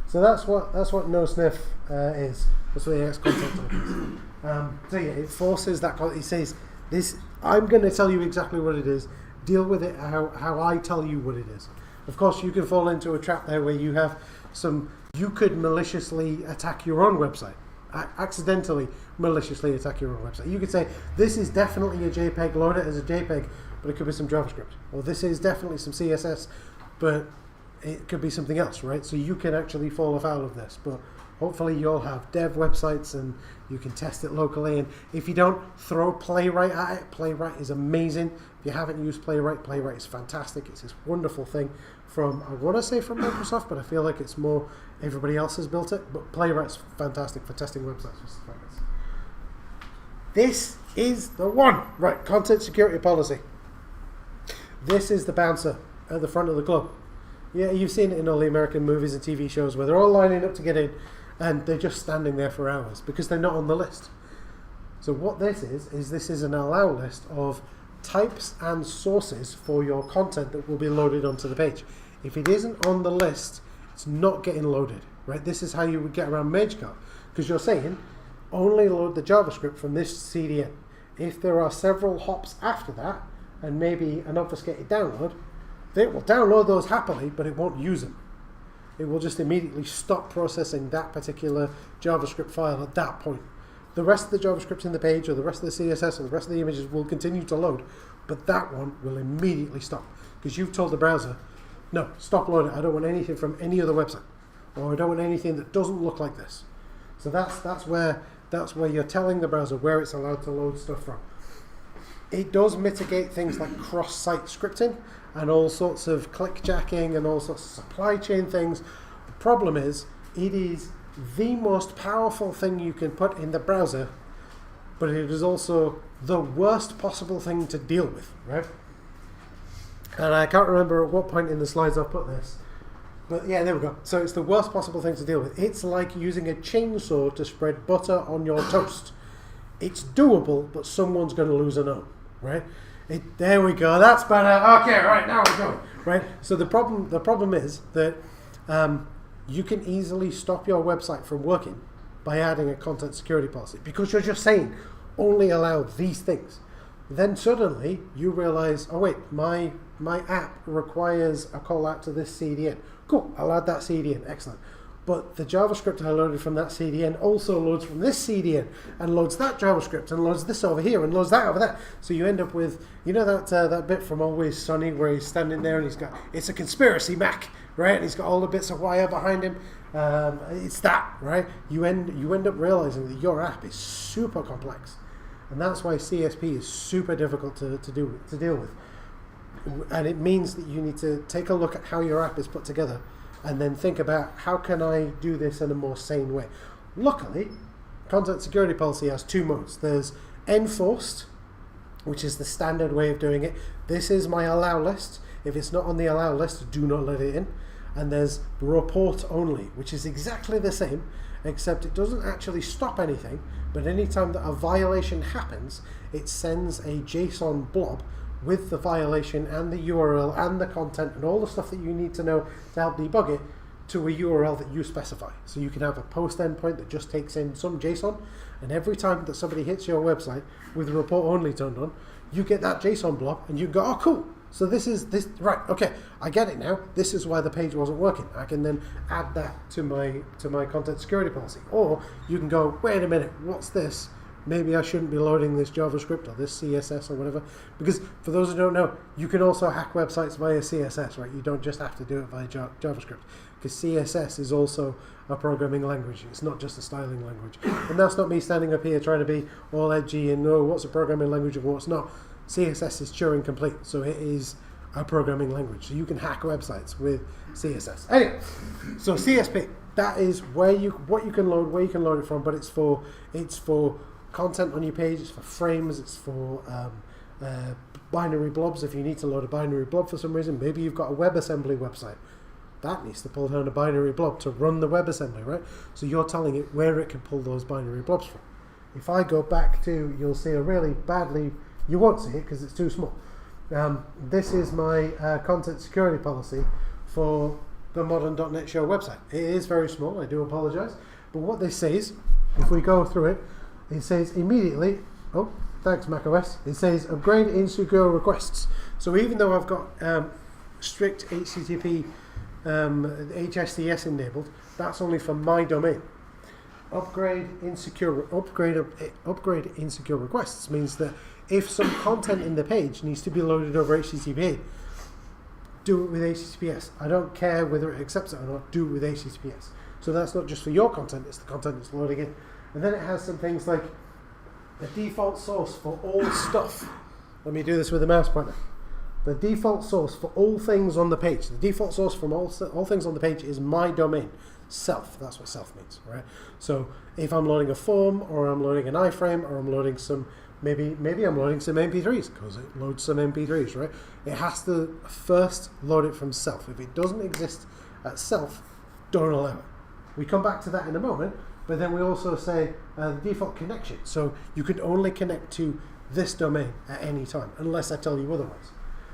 so that's what no sniff is. That's what the X content type is. So yeah, it forces that. It says this. I'm going to tell you exactly what it is. Deal with it how I tell you what it is. Of course, you can fall into a trap there where you have some. You could maliciously attack your own website. Accidentally maliciously attack your own website. You could say this is definitely a JPEG. Load it as a JPEG, but it could be some JavaScript. Or this is definitely some CSS, but it could be something else, right? So you can actually fall afoul of this, but hopefully you'll have dev websites and you can test it locally. And if you don't, throw Playwright at it. Playwright is amazing. If you haven't used Playwright, Playwright is fantastic. It's this wonderful thing from, I want to say from Microsoft, but I feel like it's more everybody else has built it. But Playwright's fantastic for testing websites. This is the one. Right, content security policy. This is the bouncer at the front of the club. Yeah, you've seen it in all the American movies and TV shows where they're all lining up to get in and they're just standing there for hours because they're not on the list. So what this is an allow list of types and sources for your content that will be loaded onto the page. If it isn't on the list, it's not getting loaded, right? This is how you would get around MageCart, because you're saying only load the JavaScript from this CDN. If there are several hops after that and maybe an obfuscated download, it will download those happily, but it won't use them. It will just immediately stop processing that particular JavaScript file at that point. The rest of the JavaScript in the page, or the rest of the CSS, or the rest of the images will continue to load, but that one will immediately stop, because you've told the browser, no, stop loading. I don't want anything from any other website, or I don't want anything that doesn't look like this. So that's where you're telling the browser where it's allowed to load stuff from. It does mitigate things like cross-site scripting and all sorts of clickjacking and all sorts of supply chain things. The problem is, it is the most powerful thing you can put in the browser, but it is also the worst possible thing to deal with, right? And I can't remember at what point in the slides I've put this, but yeah, there we go. So it's the worst possible thing to deal with. It's like using a chainsaw to spread butter on your toast. It's doable, but someone's going to lose an arm, right? There we go. That's better. Okay, right, now we're going. Right. So the problem is that you can easily stop your website from working by adding a content security policy, because you're just saying only allow these things. Then suddenly you realize, oh wait, my app requires a call out to this CDN. Cool, I'll add that CDN. Excellent. But the JavaScript I loaded from that CDN also loads from this CDN and loads that JavaScript and loads this over here and loads that over there. So you end up with, you know, that bit from Always Sunny where he's standing there and it's a conspiracy Mac, right? And he's got all the bits of wire behind him. It's that, right? You end up realizing that your app is super complex, and that's why CSP is super difficult to deal with. And it means that you need to take a look at how your app is put together and then think about, how can I do this in a more sane way? Luckily, content security policy has two modes. There's enforced, which is the standard way of doing it. This is my allow list. If it's not on the allow list, do not let it in. And there's report only, which is exactly the same, except it doesn't actually stop anything, but anytime that a violation happens, it sends a JSON blob with the violation and the URL and the content and all the stuff that you need to know to help debug it to a URL that you specify. So you can have a post endpoint that just takes in some JSON, and every time that somebody hits your website with the report only turned on, you get that JSON blob and you go, oh cool, So this is this right. Okay, I get it now. This is why the page wasn't working. I can then add that to my content security policy. Or you can go, wait a minute, what's this? Maybe I shouldn't be loading this JavaScript or this CSS or whatever. Because for those who don't know, you can also hack websites via CSS, right? You don't just have to do it via JavaScript. Because CSS is also a programming language. It's not just a styling language. And that's not me standing up here trying to be all edgy and know what's a programming language and what's not. CSS is Turing complete, so it is a programming language. So you can hack websites with CSS. Anyway, so CSP, that is what you can load, where you can load it from, but it's for content on your page, it's for frames, it's for binary blobs. If you need to load a binary blob for some reason, maybe you've got a WebAssembly website. That needs to pull down a binary blob to run the WebAssembly, right? So you're telling it where it can pull those binary blobs from. If I go back to, you'll see a really badly, you won't see it because it's too small. This is my content security policy for the Modern.NET Show website. It is very small, I do apologize. But what this says, if we go through it, it says immediately, oh, thanks macOS, it says upgrade insecure requests. So even though I've got strict HTTP HSTS enabled, that's only for my domain. Upgrade insecure requests means that if some content in the page needs to be loaded over HTTP, do it with HTTPS. I don't care whether it accepts it or not, do it with HTTPS. So that's not just for your content, it's the content that's loading in. And then it has some things like the default source for all stuff. Let me do this with a mouse pointer. The default source for all things on the page, the default source from all things on the page is my domain. Self, that's what self means, right? So if I'm loading a form, or I'm loading an iframe, or I'm loading some, maybe I'm loading some MP3s, because it loads some MP3s, right? It has to first load it from self. If it doesn't exist at self, don't allow it. We come back to that in a moment, but then we also say the default connection. So you can only connect to this domain at any time, unless I tell you otherwise.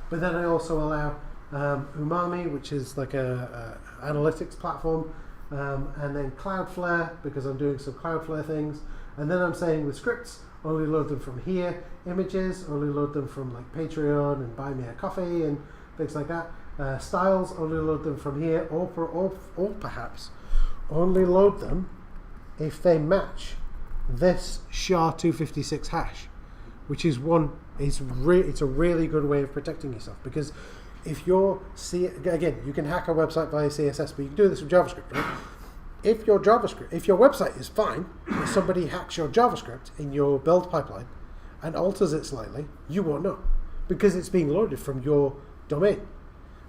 But then I also allow Umami, which is like a analytics platform, and then Cloudflare, because I'm doing some Cloudflare things. And then I'm saying with scripts, only load them from here. Images, only load them from like Patreon and Buy Me a Coffee and things like that. Styles, only load them from here, or perhaps only load them if they match this SHA-256 hash, which is it's a really good way of protecting yourself, because if again, you can hack a website via CSS, but you can do this with JavaScript, right? If your website is fine, if somebody hacks your JavaScript in your build pipeline and alters it slightly, you won't know, because it's being loaded from your domain.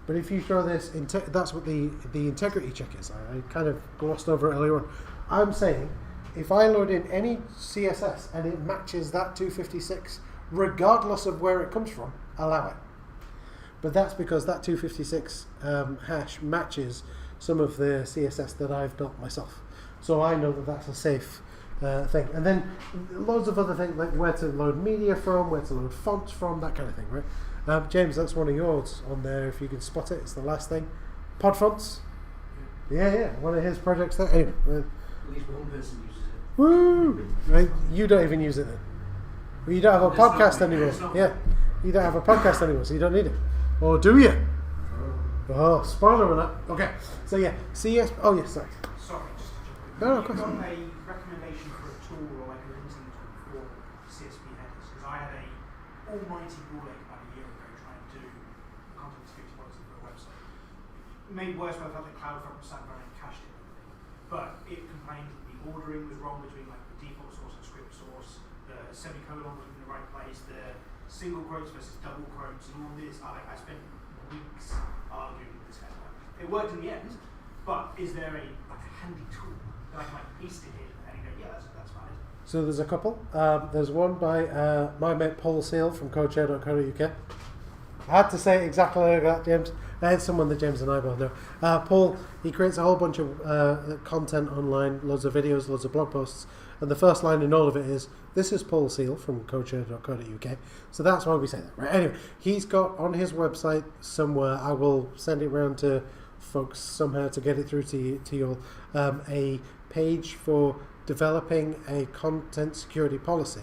But if you throw this, that's what the integrity check is. I kind of glossed over it earlier on. I'm saying, if I load in any CSS and it matches that 256, regardless of where it comes from, allow it. But that's because that 256 hash matches some of the CSS that I've built myself. So I know that that's a safe thing. And then loads of other things, like where to load media from, where to load fonts from, that kind of thing, right? James, that's one of yours on there, if you can spot it. It's the last thing. Pod fonts? Yeah, one of his projects there. Anyway. At least one person uses it. Woo! Right? You don't even use it then. Well, you don't have a podcast anymore. Yeah. You don't have a podcast anymore, so you don't need it. Or do you? Oh, spoiler alert. Okay. So yeah, oh yeah, sorry. Sorry, just to jump in. No, of course. You've got a recommendation for a tool or like a linting tool for CSP headers, because I had a almighty ball ache about a year ago trying to do content security policy for a website. It made worse when I felt that Cloudflare was sat around and cached it and everything. But it complained that the ordering was wrong between like the default source and script source, the semicolon was in the right place, the single quotes versus double quotes, and all this. I spent weeks arguing with this guy. It worked in the end, but is there a handy tool that I can like paste it in and you go, yeah, that's fine. So there's a couple. There's one by my mate Paul Seal from codeshare.co.uk. I had to say it exactly like that, James. It's someone that James and I both know. Paul, he creates a whole bunch of content online, loads of videos, loads of blog posts, and the first line in all of it is, this is Paul Seal from codeshare.co.uk. So that's why we say that. Right? Anyway, he's got on his website somewhere, I will send it around to folks somehow to get it through to you all, a page for developing a content security policy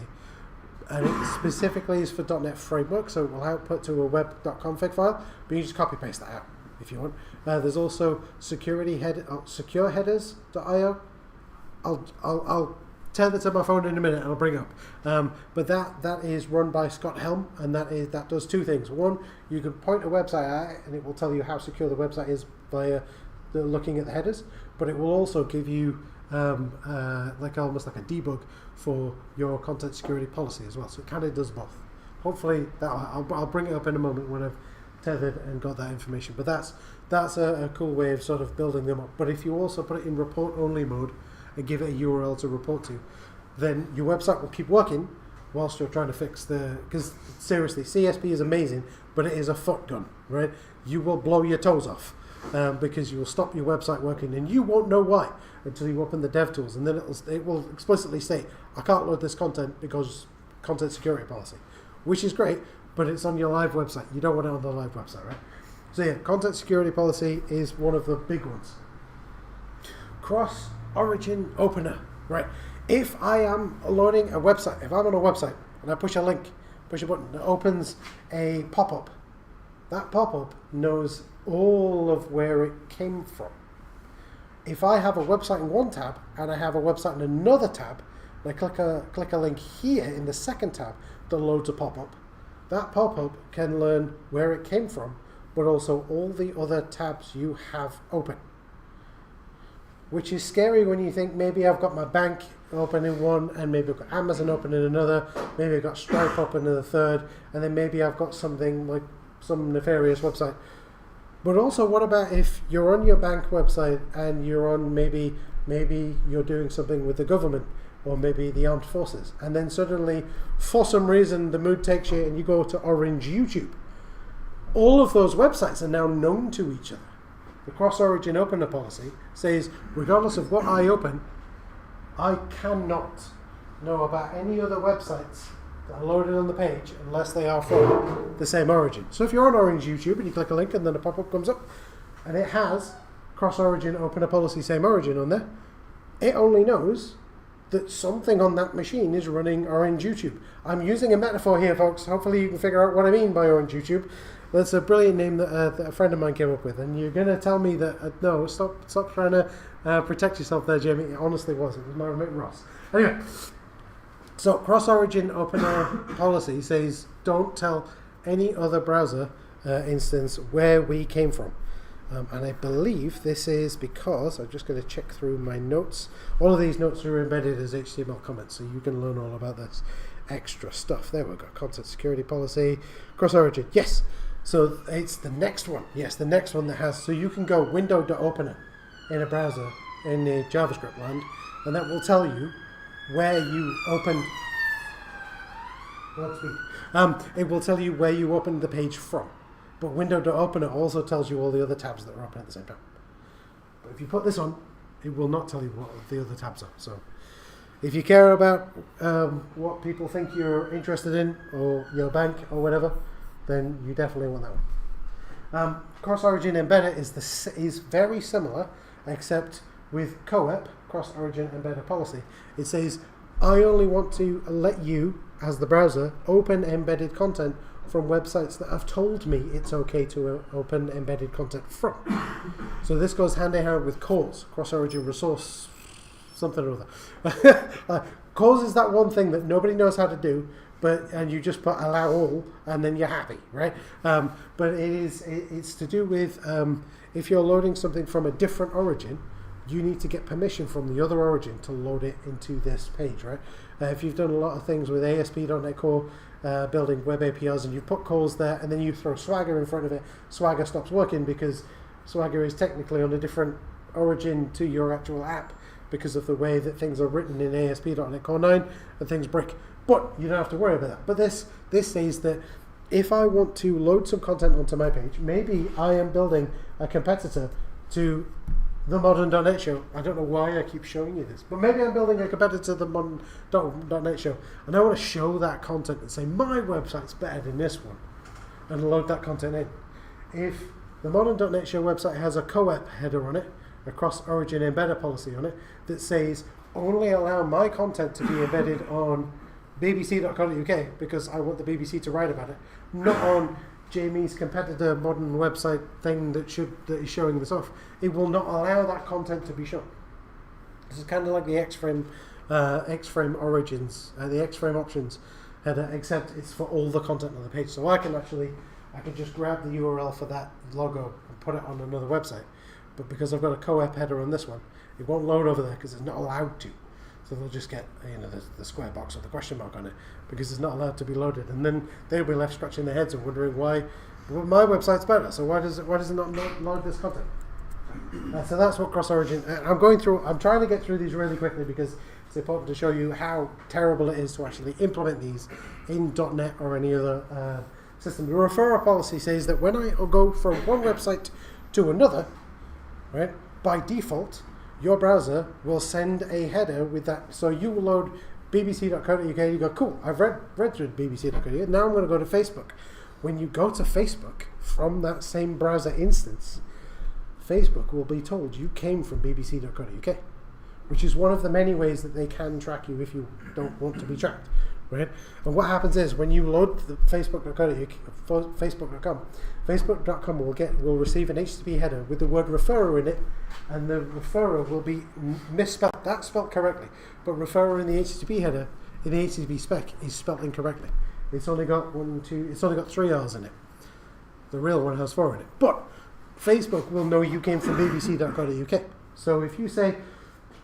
and it specifically is for .NET Framework, so it will output to a web.config file, but you just copy paste that out if you want. There's also secureheaders.io. I'll tether to my phone in a minute and I'll bring it up. But that is run by Scott Helm, and that does two things. One, you can point a website at it and it will tell you how secure the website is via looking at the headers, but it will also give you almost like a debug for your content security policy as well. So it kind of does both. Hopefully, I'll bring it up in a moment when I've tethered and got that information. But that's a cool way of sort of building them up. But if you also put it in report only mode and give it a URL to report to, then your website will keep working whilst you're trying to fix because seriously, CSP is amazing, but it is a foot gun, right? You will blow your toes off because you will stop your website working, and you won't know why until you open the dev tools, and then it will explicitly say, I can't load this content because content security policy, which is great, but it's on your live website. You don't want it on the live website, right? So yeah, content security policy is one of the big ones. Cross-origin opener, right? If I am loading a website, if I'm on a website and I push a link, push a button, it opens a pop-up. That pop-up knows all of where it came from. If I have a website in one tab and I have a website in another tab, and I click a link here in the second tab that loads a pop-up, that pop-up can learn where it came from, but also all the other tabs you have open. Which is scary when you think maybe I've got my bank open in one, and maybe I've got Amazon open in another, maybe I've got Stripe open in the third, and then maybe I've got something like some nefarious website. But also, what about if you're on your bank website and you're on maybe you're doing something with the government or maybe the armed forces, and then suddenly, for some reason, the mood takes you and you go to Orange YouTube. All of those websites are now known to each other. The cross-origin opener policy says, regardless of what I open, I cannot know about any other websites that are loaded on the page unless they are from the same origin. So if you're on Orange YouTube and you click a link and then a pop-up comes up and it has cross-origin opener policy same origin on there, it only knows that something on that machine is running Orange YouTube. I'm using a metaphor here, folks. Hopefully you can figure out what I mean by Orange YouTube. That's a brilliant name that a friend of mine came up with, and you're going to tell me that, no, stop trying to protect yourself there, Jamie. It honestly was. It was my roommate Ross. Anyway, so cross-origin opener policy says don't tell any other browser instance where we came from. And I believe this is because, I'm just going to check through my notes. All of these notes are embedded as HTML comments, so you can learn all about this extra stuff. There we go. Content security policy, cross-origin. Yes. So it's the next one. Yes, the next one that has, so you can go window.opener in a browser in the JavaScript land, and that will tell you where you opened. It will tell you where you opened the page from. But window.opener also tells you all the other tabs that are open at the same time. But if you put this on, it will not tell you what the other tabs are. So if you care about what people think you're interested in, or your bank, or whatever, then you definitely want that one. Cross-origin embedded is very similar, except with COEP, cross-origin embedded policy. It says, I only want to let you, as the browser, open embedded content from websites that have told me it's okay to open embedded content from. So this goes hand in hand with CORS, cross-origin resource, something or other. CORS is that one thing that nobody knows how to do, and you just put allow all, and then you're happy, right? But it's to do with if you're loading something from a different origin, you need to get permission from the other origin to load it into this page, right? If you've done a lot of things with ASP.NET Core, building web APIs, and you put CORS there, and then you throw Swagger in front of it, Swagger stops working because Swagger is technically on a different origin to your actual app because of the way that things are written in ASP.NET Core 9, and things break. But you don't have to worry about that. But this says that if I want to load some content onto my page, maybe I am building a competitor to the modern.NET show. I don't know why I keep showing you this, but maybe I'm building a competitor to the modern.NET show, and I want to show that content and say my website's better than this one, and load that content in. If the modern.NET show website has a COEP header on it, a cross-origin embedder policy on it, that says only allow my content to be embedded on bbc.co.uk because I want the BBC to write about it, not on Jamie's competitor modern website thing that is showing this off. It will not allow that content to be shown. This is kind of like the X-frame origins, the X-frame options header, except it's for all the content on the page. So I can just grab the URL for that logo and put it on another website. But because I've got a co-op header on this one, it won't load over there because it's not allowed to. So they'll just get the square box or the question mark on it because it's not allowed to be loaded, and then they'll be left scratching their heads and wondering why my website's better. So why does it not load this content? So that's what cross origin. I'm trying to get through these really quickly because it's important to show you how terrible it is to actually implement these in .NET or any other system. The referrer policy says that when I go from one website to another, right, by default, your browser will send a header with that. So you will load bbc.co.uk, you go, cool, I've read through bbc.co.uk, now I'm going to go to Facebook. When you go to Facebook from that same browser instance, Facebook will be told you came from bbc.co.uk, which is one of the many ways that they can track you if you don't want to be tracked, right? And what happens is when you load the facebook.co.uk, facebook.com, facebook.com will receive an HTTP header with the word referrer in it, and the referrer will be misspelled. That's spelled correctly, but referrer in the HTTP header, in the HTTP spec, is spelled incorrectly. It's only got 3 R's in it. The real one has 4 in it. But Facebook will know you came from bbc.co.uk. So if you say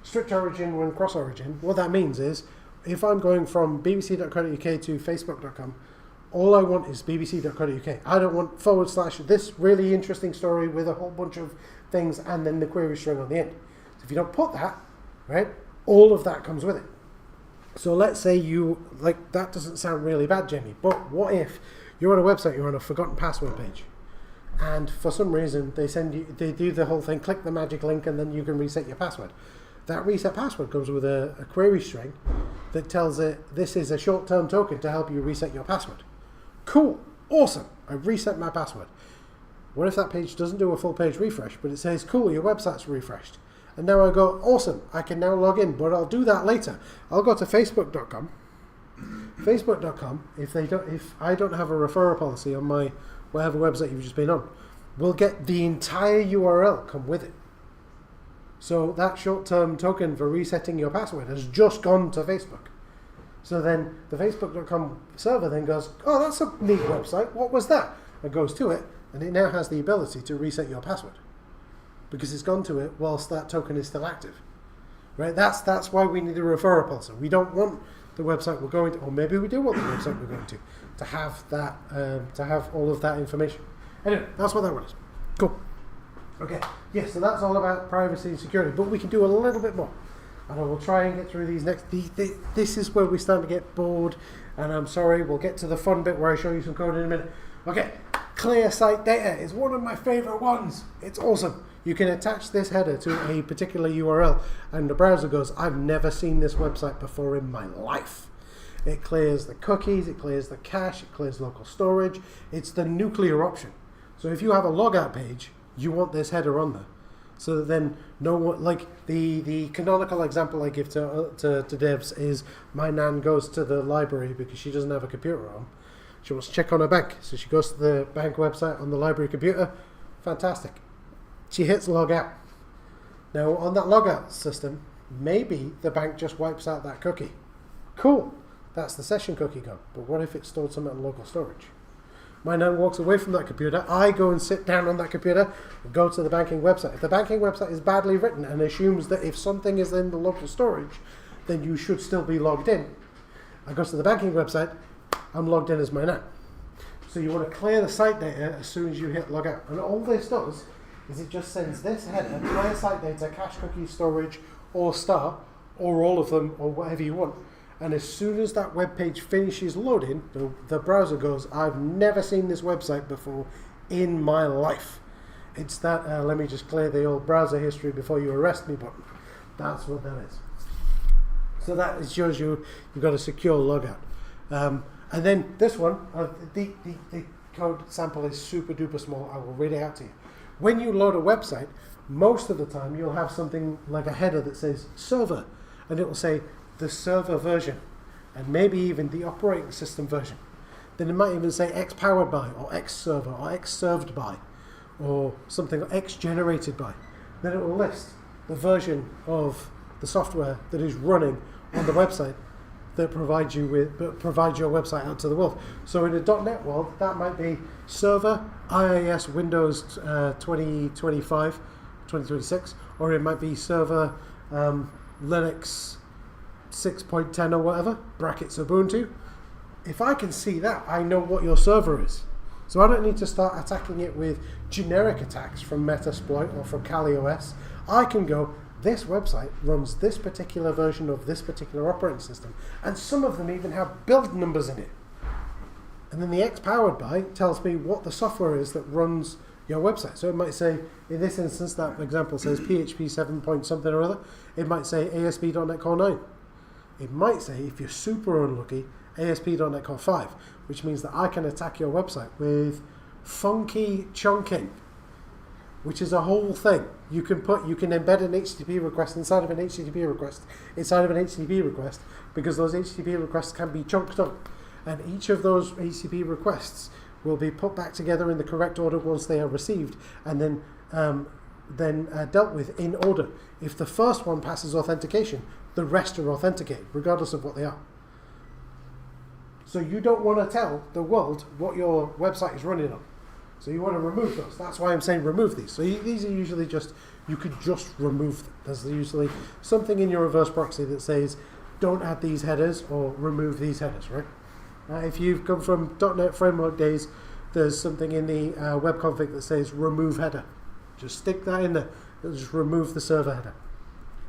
strict origin and cross origin, what that means is if I'm going from bbc.co.uk to facebook.com, all I want is bbc.co.uk. I don't want / this really interesting story with a whole bunch of things and then the query string on the end. So if you don't put that, right, all of that comes with it. So let's say that doesn't sound really bad, Jamie, but what if you're on a website, you're on a forgotten password page, and for some reason they do the whole thing, click the magic link, and then you can reset your password. That reset password comes with a query string that tells it this is a short-term token to help you reset your password. Cool, awesome, I reset my password. What if that page doesn't do a full page refresh, but it says, cool, your website's refreshed. And now I go, awesome, I can now log in, but I'll do that later. I'll go to facebook.com. Facebook.com, if I don't have a referrer policy on my whatever website you've just been on, will get the entire URL come with it. So that short-term token for resetting your password has just gone to Facebook. So then the facebook.com server then goes, oh, that's a neat website, what was that? And goes to it, and it now has the ability to reset your password because it's gone to it whilst that token is still active. Right? That's why we need a referrer policy. We don't want the website we're going to, or maybe we do want the website we're going to have that, to have all of that information. Anyway, that's what that one is. Cool. Okay. Yeah, so that's all about privacy and security, but we can do a little bit more. And I will try and get through these next. This is where we start to get bored, and I'm sorry, we'll get to the fun bit where I show you some code in a minute. Okay, clear site data is one of my favorite ones. It's awesome. You can attach this header to a particular URL, and the browser goes, I've never seen this website before in my life. It clears the cookies, it clears the cache, it clears local storage. It's the nuclear option. So if you have a logout page, you want this header on there. So that then no one, like the canonical example I give to devs is my nan goes to the library because she doesn't have a computer on. She wants to check on her bank. So she goes to the bank website on the library computer. Fantastic. She hits log out. Now on that logout system, maybe the bank just wipes out that cookie. Cool. That's the session cookie gone. But what if it stored something on local storage? My nan walks away from that computer. I go and sit down on that computer and go to the banking website. If the banking website is badly written and assumes that if something is in the local storage, then you should still be logged in. I go to the banking website. I'm logged in as my nan. So you want to clear the site data as soon as you hit log out. And all this does is it just sends this header, clear site data, cache, cookie, storage, or star, or all of them, or whatever you want. And as soon as that web page finishes loading, the browser goes, I've never seen this website before in my life. It's that, let me just clear the old browser history before you arrest me button. That's what that is. So that shows you've got a secure logout. And then this one, the code sample is super duper small. I will read it out to you. When you load a website, most of the time you'll have something like a header that says server, and it will say the server version. and maybe even the operating system version. Then it might even say X powered by, or X server, or X served by, or something like X generated by. Then it will list the version of the software that is running on the website that provides your website out to the world. So in a .NET world, that might be server IIS Windows 2025, 2026, or it might be server Linux 6.10 or whatever, brackets Ubuntu. If I can see that, I know what your server is. So I don't need to start attacking it with generic attacks from Metasploit or from KaliOS. I can go, this website runs this particular version of this particular operating system, and some of them even have build numbers in it. And then the X powered by tells me what the software is that runs your website. So it might say, in this instance, that example says PHP 7 point something or other. It might say ASP.NET Core 9. It might say, if you're super unlucky, ASP.NET Core 5, which means that I can attack your website with funky chunking, which is a whole thing. You can embed an HTTP request inside of an HTTP request, because those HTTP requests can be chunked up, and each of those HTTP requests will be put back together in the correct order once they are received, and then dealt with in order. If the first one passes authentication, the rest are authenticated, regardless of what they are. So you don't want to tell the world what your website is running on. So you want to remove those. That's why I'm saying remove these. So these are usually you could just remove them. There's usually something in your reverse proxy that says, don't add these headers or remove these headers, right? If you've come from .NET Framework days, there's something in the web config that says remove header. Just stick that in there. It'll just remove the server header.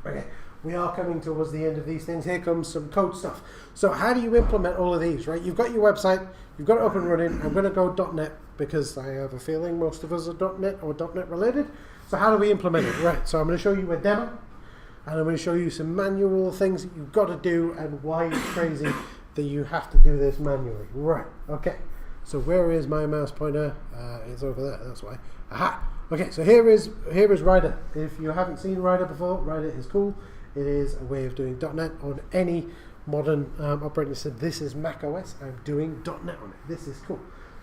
Okay, we are coming towards the end of these things. Here comes some code stuff. So how do you implement all of these, right? You've got your website, you've got it up and running. I'm going to go .NET because I have a feeling most of us are .NET or .NET related. So how do we implement it? Right, so I'm going to show you a demo, and I'm going to show you some manual things that you've got to do and why it's crazy that you have to do this manually. Right, okay. So where is my mouse pointer? It's over there, that's why. Aha! Okay, so here is Rider. If you haven't seen Rider before, Rider is cool. It is a way of doing .NET on any modern operating system. This is Mac OS. I'm doing .NET on it. This is cool.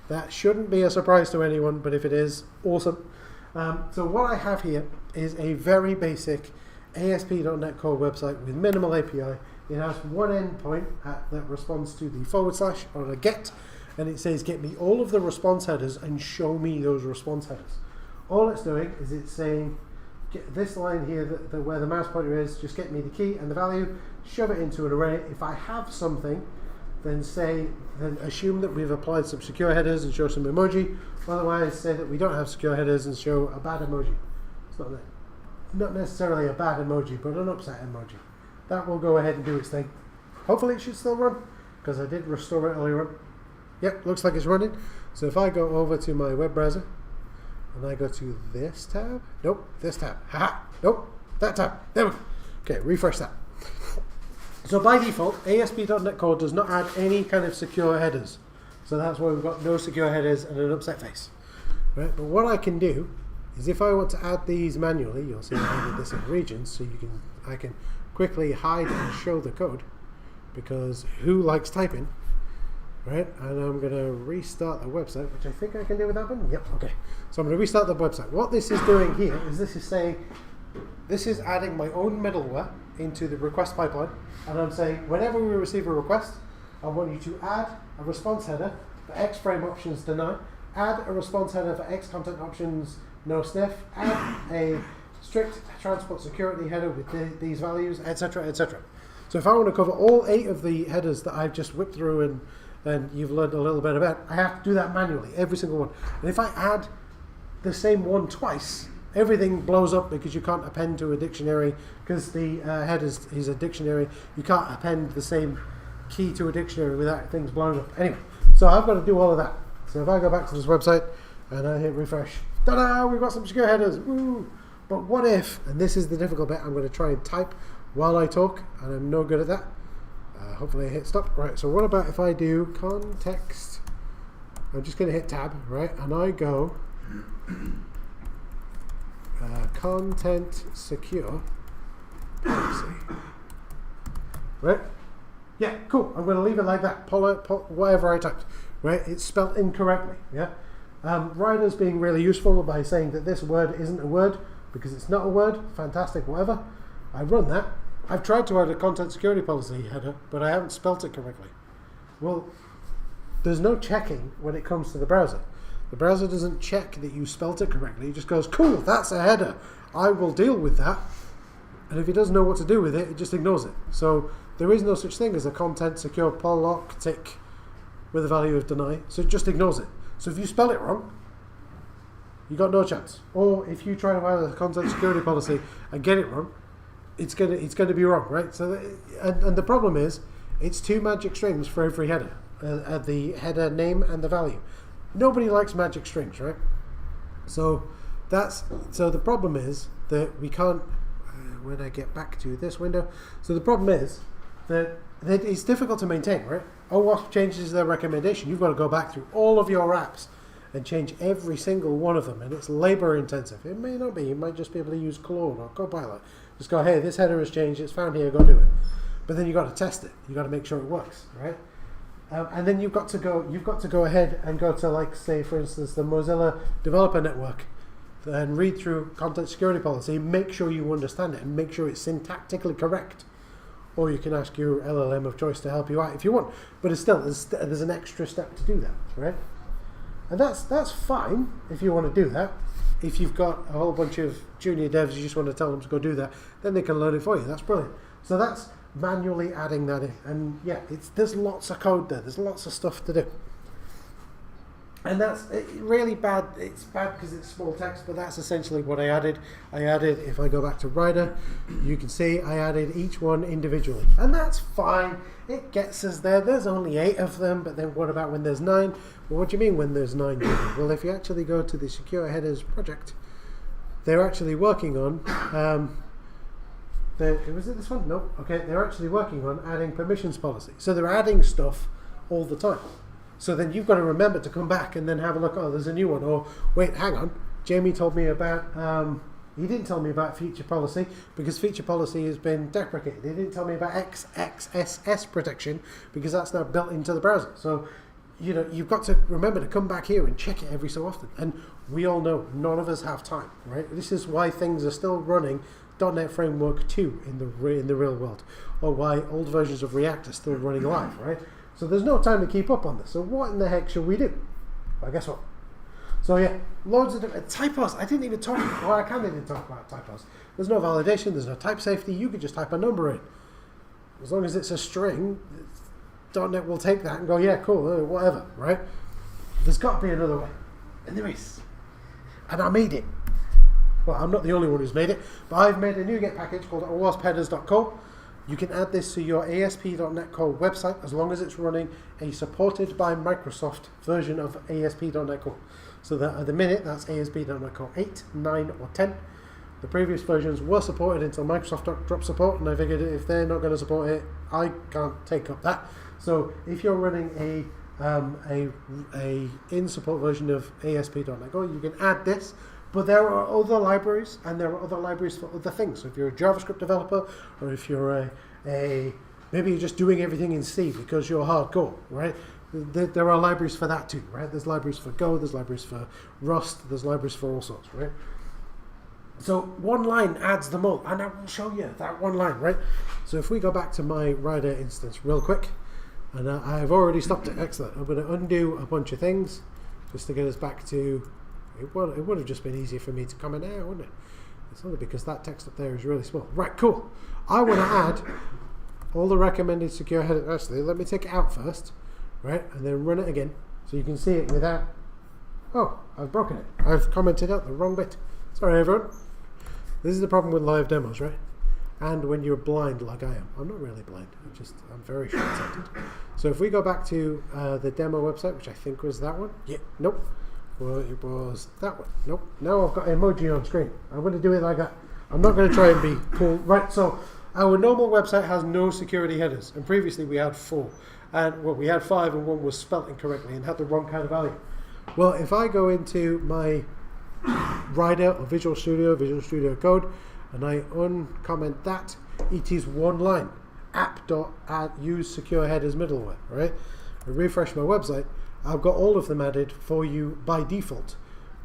That shouldn't be a surprise to anyone, but if it is, awesome. So what I have here is a very basic ASP.NET Core website with minimal API. It has one endpoint that responds to the / or a GET, and it says get me all of the response headers and show me those response headers. All it's doing is it's saying, get this line here where the mouse pointer is, just get me the key and the value, shove it into an array. If I have something, then assume that we've applied some secure headers and show some emoji. Otherwise, say that we don't have secure headers and show a bad emoji. It's not necessarily a bad emoji, but an upset emoji. That will go ahead and do its thing. Hopefully it should still run, because I did restore it earlier on. Yep, looks like it's running. So if I go over to my web browser, and I go to this tab, nope, this tab, haha, nope, that tab, there we go. Okay, refresh that. So by default, ASP.NET Core does not add any kind of secure headers. So that's why we've got no secure headers and an upset face. Right? But what I can do is if I want to add these manually, you'll see I did this in regions, so I can quickly hide and show the code, because who likes typing? Right, and I'm going to restart the website, which I think I can do with that button. Yep, okay. So I'm going to restart the website. What this is doing here is this is saying, this is adding my own middleware into the request pipeline, and I'm saying whenever we receive a request, I want you to add a response header for X frame options deny, add a response header for X content options no sniff, add a strict transport security header with these values, etc., etc. So if I want to cover all 8 of the headers that I've just whipped through and you've learned a little bit about, I have to do that manually, every single one. And if I add the same one twice, everything blows up because you can't append to a dictionary, because the head is a dictionary. You can't append the same key to a dictionary without things blowing up. Anyway, so I've got to do all of that. So if I go back to this website and I hit refresh, ta-da, we've got some secure headers. Woo! But what if, and this is the difficult bit, I'm going to try and type while I talk, and I'm no good at that. Hopefully I hit stop. Right, so what about if I do context, I'm just going to hit tab, right, and I go content secure policy, right? Yeah, cool. I'm going to leave it like that. Whatever I typed, right? It's spelled incorrectly. Yeah. Rider's being really useful by saying that this word isn't a word because it's not a word. Fantastic, whatever. I run that. I've tried to add a content security policy header, but I haven't spelt it correctly. Well, there's no checking when it comes to the browser. The browser doesn't check that you spelt it correctly. It just goes, cool, that's a header. I will deal with that. And if it doesn't know what to do with it, it just ignores it. So there is no such thing as a content secure pollock tick with a value of deny. So it just ignores it. So if you spell it wrong, you got no chance. Or if you try to add a content security policy and get it wrong, it's gonna be wrong, right? So and the problem is, it's 2 magic strings for every header, the header name and the value. Nobody likes magic strings, right? So the problem is that we can't. When I get back to this window, so the problem is that it's difficult to maintain, right? OWASP changes their recommendation. You've got to go back through all of your apps and change every single one of them, and it's labor intensive. It may not be. You might just be able to use Claude or Copilot. Just go, hey, this header has changed. It's found here. Go do it. But then you've got to test it. You've got to make sure it works, right? And then you've got to go ahead and go to, like, say, for instance, the Mozilla Developer Network and read through content security policy, make sure you understand it and make sure it's syntactically correct. Or you can ask your LLM of choice to help you out if you want. But it's still, there's an extra step to do that, right? And that's fine if you want to do that. If you've got a whole bunch of junior devs, you just want to tell them to go do that, then they can learn it for you. That's brilliant. So that's manually adding that in. And yeah, there's lots of code there. There's lots of stuff to do. And that's really bad. It's bad because it's small text, but that's essentially what I added. If I go back to Rider, you can see I added each one individually. And that's fine. It gets us there. There's only 8 of them, but then what about when there's 9? Well, what do you mean when there's 9? Well, if you actually go to the Secure Headers project, they're actually working on... was it this one? No. Okay, they're actually working on adding permissions policy. So they're adding stuff all the time. So then you've got to remember to come back and then have a look. Oh, there's a new one. Or wait, hang on. Jamie told me about. He didn't tell me about feature policy because feature policy has been deprecated. He didn't tell me about XXSS protection because that's now built into the browser. So you've got to remember to come back here and check it every so often. And we all know none of us have time, right? This is why things are still running .NET Framework 2 in the real world, or why old versions of React are still running live, right? So there's no time to keep up on this. So what in the heck should we do? Well, guess what? So yeah, loads of different typos. I didn't even talk about, well, I can't even talk about typos. There's no validation, there's no type safety. You could just type a number in. As long as it's a string, .NET will take that and go, yeah, cool, whatever, right? There's got to be another way. And there is. And I made it. Well, I'm not the only one who's made it, but I've made a NuGet package called OwaspHeaders.Core. You can add this to your ASP.NET Core website as long as it's running a supported by Microsoft version of ASP.NET Core. So that at the minute, that's ASP.NET Core 8, 9, or 10. The previous versions were supported until Microsoft dropped support, and I figured if they're not going to support it, I can't take up that. So if you're running a in-support version of ASP.NET Core, you can add this. But there are other libraries, and there are other libraries for other things. So if you're a JavaScript developer, or if you're maybe you're just doing everything in C because you're hardcore, right? There are libraries for that too, right? There's libraries for Go, there's libraries for Rust, there's libraries for all sorts, right? So one line adds them all, and I will show you that one line, right? So if we go back to my Rider instance real quick, and I've already stopped it, excellent. I'm going to undo a bunch of things just to get us back to... It would have just been easier for me to comment out, wouldn't it? It's only because that text up there is really small. Right, cool. I want to add all the recommended secure headers. Actually, let me take it out first, right? And then run it again so you can see it without... Oh, I've broken it. I've commented out the wrong bit. Sorry, everyone. This is the problem with live demos, right? And when you're blind like I am. I'm not really blind. I'm very short-sighted. So if we go back to the demo website, which I think was that one. Yeah, nope. Well, it was that one. Nope. Now I've got emoji on screen. I'm going to do it like that. I'm not going to try and be cool. Right, so our normal website has no security headers. And previously we had 4. And well, we had 5 and one was spelt incorrectly and had the wrong kind of value. Well, if I go into my Rider or Visual Studio Code, and I uncomment that, it is one line. app.use secure headers middleware, right? I refresh my website, I've got all of them added for you by default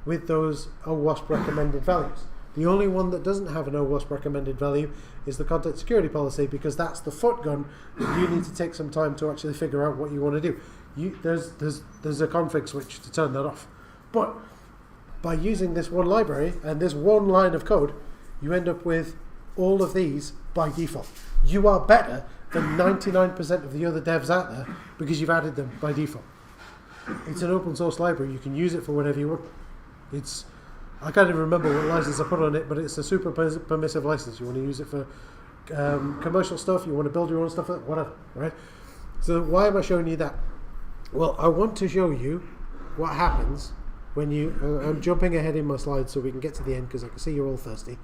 with those OWASP recommended values. The only one that doesn't have an OWASP recommended value is the content security policy, because that's the foot gun that you need to take some time to actually figure out what you want to do. There's a config switch to turn that off. But by using this one library and this one line of code, you end up with all of these by default. You are better than 99% of the other devs out there because you've added them by default. It's an open source library. You can use it for whatever you want. I can't even remember what license I put on it, but it's a super permissive license. You want to use it for commercial stuff, you want to build your own stuff, whatever, right? So why am I showing you that? Well, I want to show you what happens when you, I'm jumping ahead in my slides so we can get to the end because I can see you're all thirsty.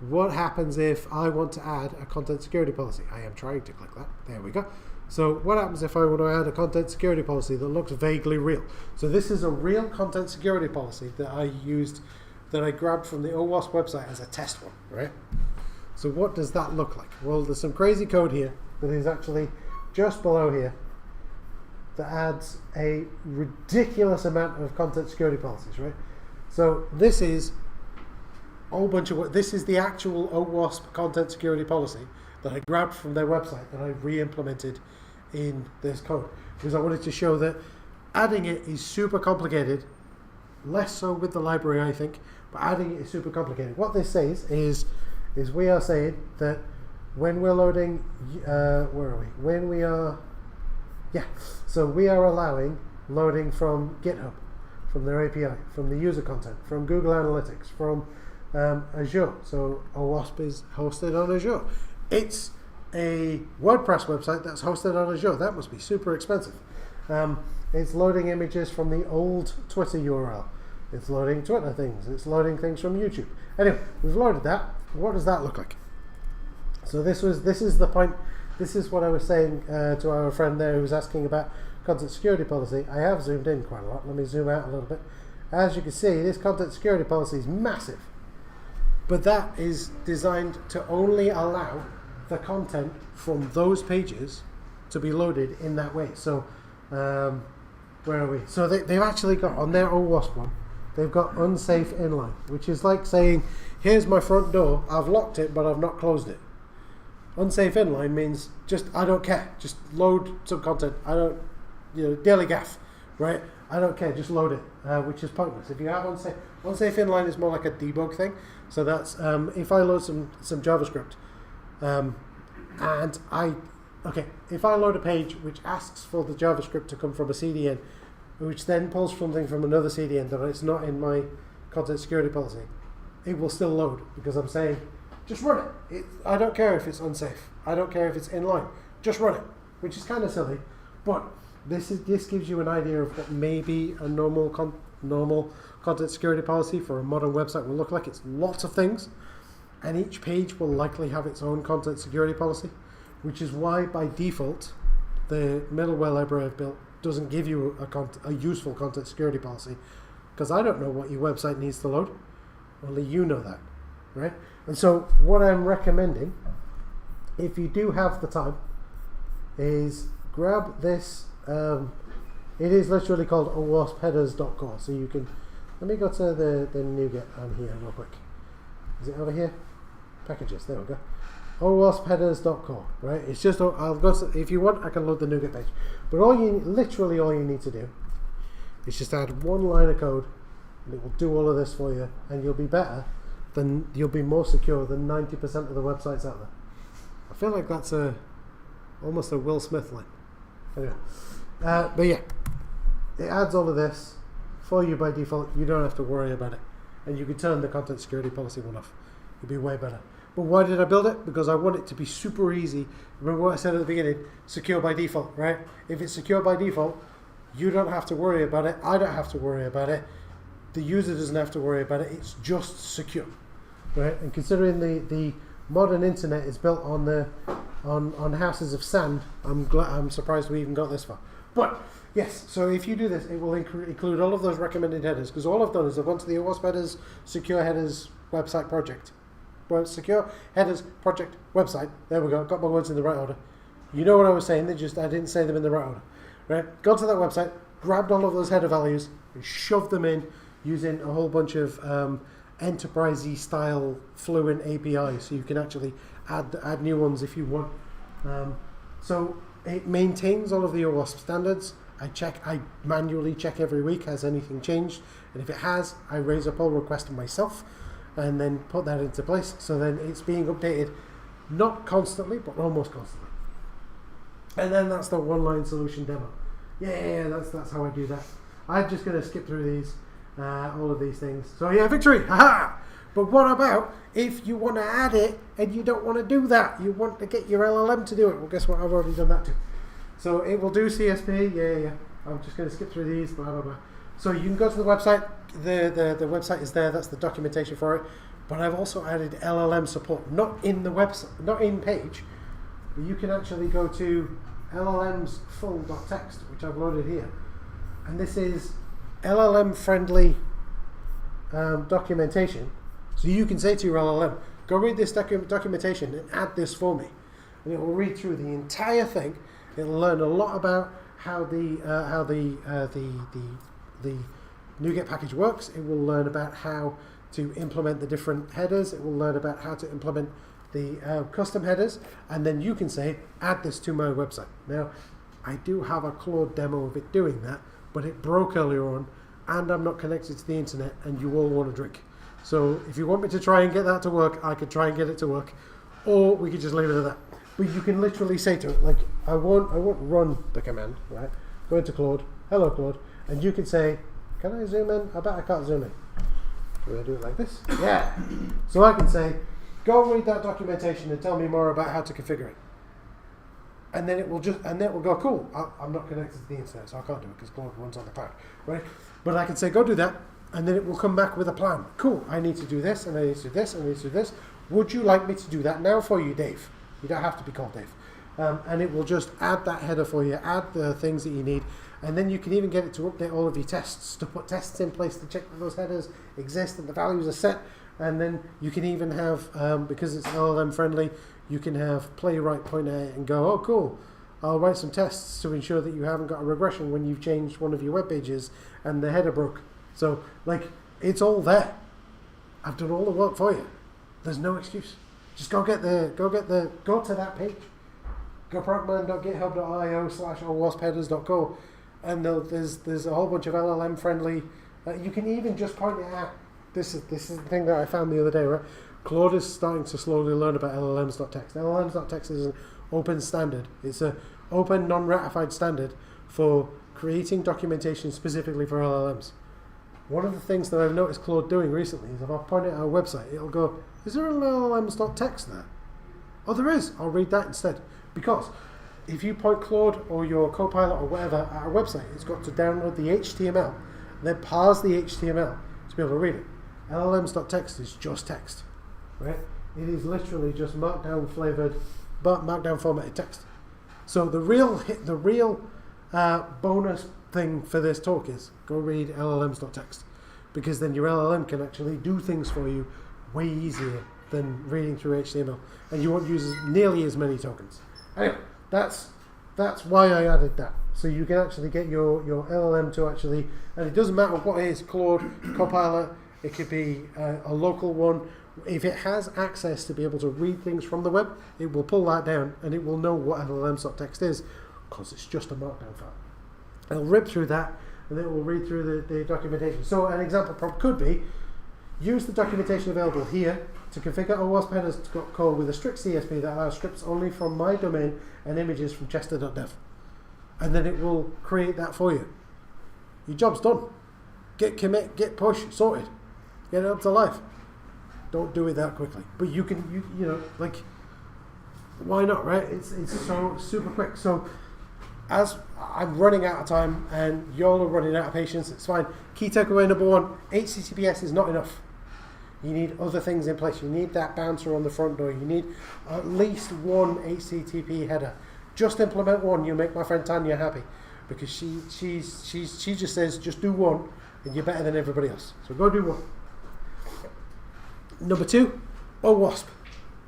What happens if I want to add a content security policy? I am trying to click that. There we go. So what happens if I want to add a content security policy that looks vaguely real? So this is a real content security policy that I used, that I grabbed from the OWASP website as a test one, right? So what does that look like? Well, there's some crazy code here that is actually just below here that adds a ridiculous amount of content security policies, right? So this is a whole bunch of, this is the actual OWASP content security policy that I grabbed from their website that I re-implemented in this code, because I wanted to show that adding it is super complicated, less so with the library I think, but adding it is super complicated. What this says is we are saying that when we're loading, where are we? When we are, so we are allowing loading from GitHub, from their API, from the user content, from Google Analytics, from Azure. So OWASP is hosted on Azure. It's a WordPress website that's hosted on Azure. That must be super expensive. It's loading images from the old Twitter URL. It's loading Twitter things. It's loading things from YouTube. Anyway, we've loaded that. What does that look like? So this is the point. This is what I was saying to our friend there who was asking about content security policy. I have zoomed in quite a lot. Let me zoom out a little bit. As you can see, this content security policy is massive. But that is designed to only allow the content from those pages to be loaded in that way. So where are we? So they've actually got on their OWASP one, they've got unsafe inline, which is like saying, here's my front door, I've locked it but I've not closed it. Unsafe inline means just, I don't care, just load some content. I don't, daily gaff, right? I don't care, just load it, which is pointless. If you have unsafe inline is more like a debug thing. So that's if I load some JavaScript, if I load a page which asks for the JavaScript to come from a CDN, which then pulls something from another CDN that it's not in my content security policy, it will still load because I'm saying, just run it. I don't care if it's unsafe. I don't care if it's inline. Just run it, which is kind of silly, but this gives you an idea of what maybe a normal content security policy for a modern website will look like. It's lots of things, and each page will likely have its own content security policy, which is why by default the middleware library I've built doesn't give you a useful content security policy, because I don't know what your website needs to load. Only you know that, right? And so what I'm recommending, if you do have the time, is grab this. It is literally called OwaspHeaders.Core. So you can, let me go to the NuGet on here real quick. Is it over here? Packages, there we go. OwaspHeaders.Core, right? It's just, I'll go to, if you want, I can load the NuGet page. But literally all you need to do is just add one line of code, and it will do all of this for you, and you'll be you'll be more secure than 90% of the websites out there. I feel like that's almost a Will Smith line. Anyway. But yeah, it adds all of this for you by default. You don't have to worry about it, and you can turn the content security policy one off. It'll be way better. But why did I build it? Because I want it to be super easy. Remember what I said at the beginning? Secure by default, right? If it's secure by default, you don't have to worry about it. I don't have to worry about it. The user doesn't have to worry about it. It's just secure, right? And considering the modern internet is built on houses of sand, I'm surprised we even got this far. But yes, so if you do this, it will include all of those recommended headers, because all I've done is I've gone to the OwaspHeaders Secure Headers website project, secure headers project website. There we go. Got my words in the right order. You know what I was saying. I didn't say them in the right order. Right? Got to that website, grabbed all of those header values, and shoved them in using a whole bunch of enterprisey style fluent APIs, so you can actually add new ones if you want. So it maintains all of the OWASP standards. I manually check every week, has anything changed, and if it has, I raise a pull request myself and then put that into place. So then it's being updated, not constantly, but almost constantly. And then that's the one-line solution demo. Yeah, that's how I do that. I'm just going to skip through these, all of these things. So yeah, victory, haha! But what about if you want to add it and you don't want to do that? You want to get your LLM to do it. Well, guess what? I've already done that too. So it will do CSP, yeah. I'm just going to skip through these, blah, blah, blah. So you can go to the website. The website is there. That's the documentation for it. But I've also added LLM support, not in the website, not in page, but you can actually go to LLM's full.txt, which I've loaded here. And this is LLM-friendly documentation. So you can say to your LLM, go read this documentation and add this for me. And it will read through the entire thing. It'll learn a lot about how the NuGet package works. It will learn about how to implement the different headers. It will learn about how to implement the custom headers, and then you can say, add this to my website. Now, I do have a Claude demo of it doing that, but it broke earlier on, and I'm not connected to the internet, and you all want to drink. So if you want me to try and get that to work, I could try and get it to work, or we could just leave it at that. But you can literally say to it, like, I won't run the command, right? Go into Claude, hello Claude, and you can say, can I zoom in? I bet I can't zoom in. We'll do it like this. Yeah. So I can say, go read that documentation and tell me more about how to configure it. And then it will go, cool, I'm not connected to the internet, so I can't do it because Claude runs on the cloud, right? But I can say, go do that, and then it will come back with a plan. Cool, I need to do this, and I need to do this, and I need to do this. Would you like me to do that now for you, Dave? You don't have to be called Dave. And it will just add that header for you, add the things that you need, and then you can even get it to update all of your tests, to put tests in place to check that those headers exist and the values are set. And then you can even have, because it's LLM friendly, you can have playwright point at it and go, oh cool, I'll write some tests to ensure that you haven't got a regression when you've changed one of your web pages and the header broke. So like, it's all there. I've done all the work for you. There's no excuse. Just go to that page. Go progman.github.io/OwaspHeaders.Core, and there's a whole bunch of LLM friendly. You can even just point it at. This is the thing that I found the other day, right? Claude is starting to slowly learn about LLMs.txt. LLMs.txt is an open standard. It's an open, non-ratified standard for creating documentation specifically for LLMs. One of the things that I've noticed Claude doing recently is if I point it at our website, it'll go, is there an LLMs.txt there? Oh, there is. I'll read that instead. Because if you point Claude or your Copilot or whatever at our website, it's got to download the HTML, then parse the HTML to be able to read it. LLMs.txt is just text, right? It is literally just markdown flavored, but markdown formatted text. So the real bonus thing for this talk is go read LLMs.txt, because then your LLM can actually do things for you way easier than reading through HTML, and you won't use nearly as many tokens. Anyway, that's why I added that. So you can actually get your LLM to actually, and it doesn't matter what it is, Claude, Copilot, it could be a local one. If it has access to be able to read things from the web, it will pull that down and it will know what LLMs.txt is, because it's just a markdown file. It'll rip through that and then it will read through the documentation. So an example prompt could be, use the documentation available here to configure OwaspHeaders.Core with a strict CSP that allows scripts only from my domain and images from chester.dev. And then it will create that for you. Your job's done. Git commit, git push, sorted. Get it up to life. Don't do it that quickly. But you can, you know, like, why not, right? It's so super quick. So as I'm running out of time and y'all are running out of patience, it's fine. Key takeaway number one, HTTPS is not enough. You need other things in place. You need that bouncer on the front door. You need at least one HTTP header. Just implement one. You'll make my friend Tanya happy, because she just says just do one and you're better than everybody else. So go do one. Number two, OWASP.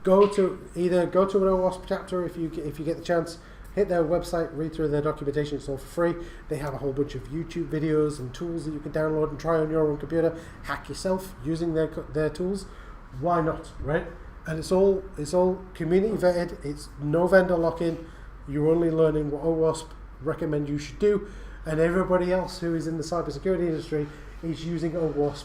Go to an OWASP chapter if you get the chance. Hit their website, read through their documentation. It's all for free. They have a whole bunch of YouTube videos and tools that you can download and try on your own computer. Hack yourself using their tools. Why not, right? And it's all community vetted. It's no vendor lock-in. You're only learning what OWASP recommend you should do, and everybody else who is in the cybersecurity industry is using OWASP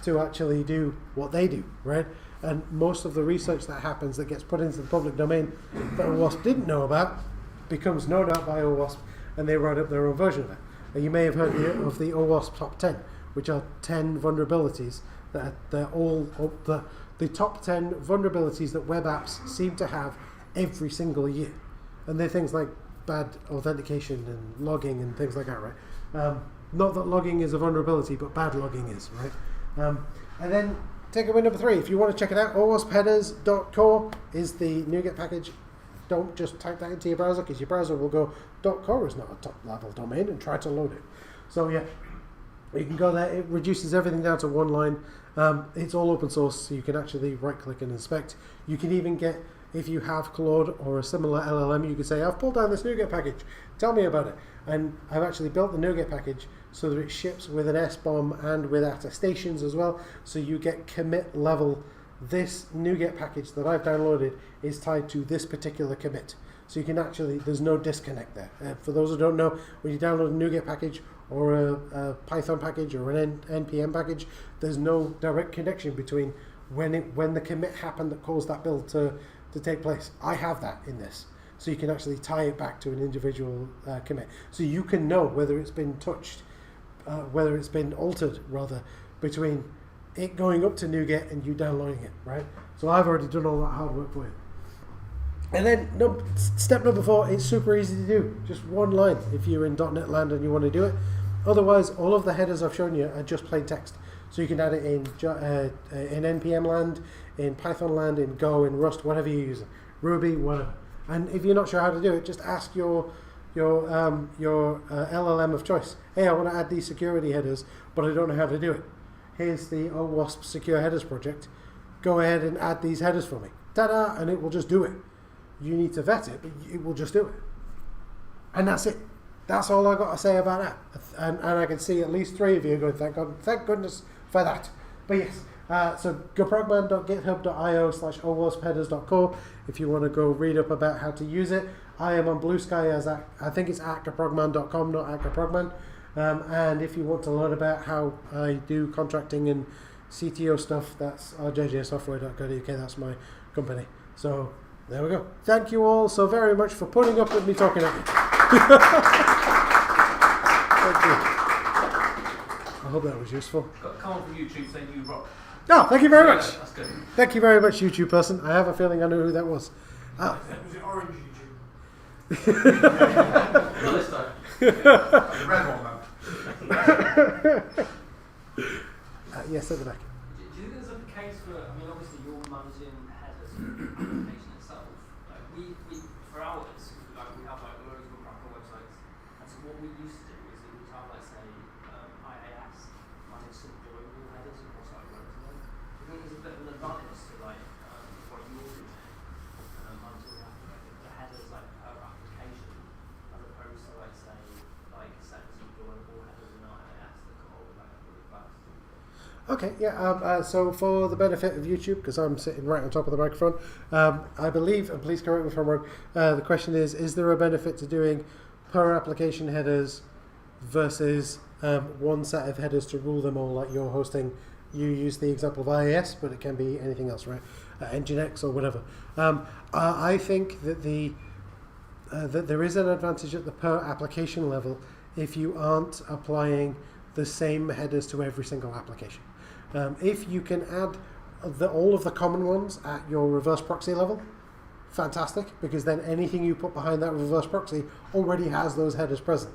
to actually do what they do, right? And most of the research that happens that gets put into the public domain that OWASP didn't know about becomes known out by OWASP, and they write up their own version of it. And you may have heard of the OWASP top 10, which are 10 vulnerabilities that they're all the top 10 vulnerabilities that web apps seem to have every single year. And they're things like bad authentication and logging and things like that, right? Not that logging is a vulnerability, but bad logging is, right? And then takeaway number 3, if you want to check it out, OwaspHeaders.Core is the NuGet package. Don't just type that into your browser, because your browser will go, .core is not a top level domain, and try to load it. So yeah, you can go there. It reduces everything down to one line. It's all open source, so you can actually right click and inspect. You can even get, if you have Claude or a similar LLM, you can say, I've pulled down this NuGet package, tell me about it. And I've actually built the NuGet package so that it ships with an SBOM and with attestations as well, so you get commit level. This NuGet package that I've downloaded is tied to this particular commit. So you can actually, there's no disconnect there. For those who don't know, when you download a NuGet package or a Python package or an NPM package, there's no direct connection between when the commit happened that caused that build to take place. I have that in this. So you can actually tie it back to an individual commit. So you can know whether it's been touched, whether it's been altered, rather, between it going up to NuGet and you downloading it, right? So I've already done all that hard work for you. And then step number 4, it's super easy to do. Just one line if you're in .NET land and you want to do it. Otherwise, all of the headers I've shown you are just plain text. So you can add it in NPM land, in Python land, in Go, in Rust, whatever you use, Ruby, whatever. And if you're not sure how to do it, just ask your LLM of choice. Hey, I want to add these security headers, but I don't know how to do it. Here's the OWASP Secure Headers project. Go ahead and add these headers for me. Ta-da! And it will just do it. You need to vet it, but it will just do it. And that's it. That's all I got to say about that. And I can see at least 3 of you going, thank goodness for that. But yes, so goprogman.github.io/OWASPHeaders.Core if you want to go read up about how to use it. I am on Blue Sky as I think it's at goprogman.com, not at goprogman. And if you want to learn about how I do contracting and CTO stuff, that's rjjsoftware.co.uk. That's my company. So there we go. Thank you all so very much for putting up with me talking at you. Thank you. I hope that was useful. Got a comment from YouTube saying you rock. Oh, thank you very much. Yeah, that's good. Thank you very much, YouTube person. I have a feeling I know who that was. Was it orange YouTube? Not this time. The red one, man. Yes, at the back. Do you think there's a case for, I mean, obviously you're managing headers for the application itself. Like we for ours, like we have like loads of Cracker websites, and so what we used to do is we would have like say IAS manage some global headers across like loads of them. Do you think there's a bit of an advantage to like what you're doing until we have like, the headers like per application, as opposed to like say like setting some global headers in IAS that come over like really fast? Okay, yeah, so for the benefit of YouTube, because I'm sitting right on top of the microphone, I believe, and please correct me if I'm wrong, the question is there a benefit to doing per application headers versus one set of headers to rule them all, like you're hosting? You use the example of IAS, but it can be anything else, right? Nginx or whatever. I think that that there is an advantage at the per application level if you aren't applying the same headers to every single application. If you can add all of the common ones at your reverse proxy level, fantastic, because then anything you put behind that reverse proxy already has those headers present.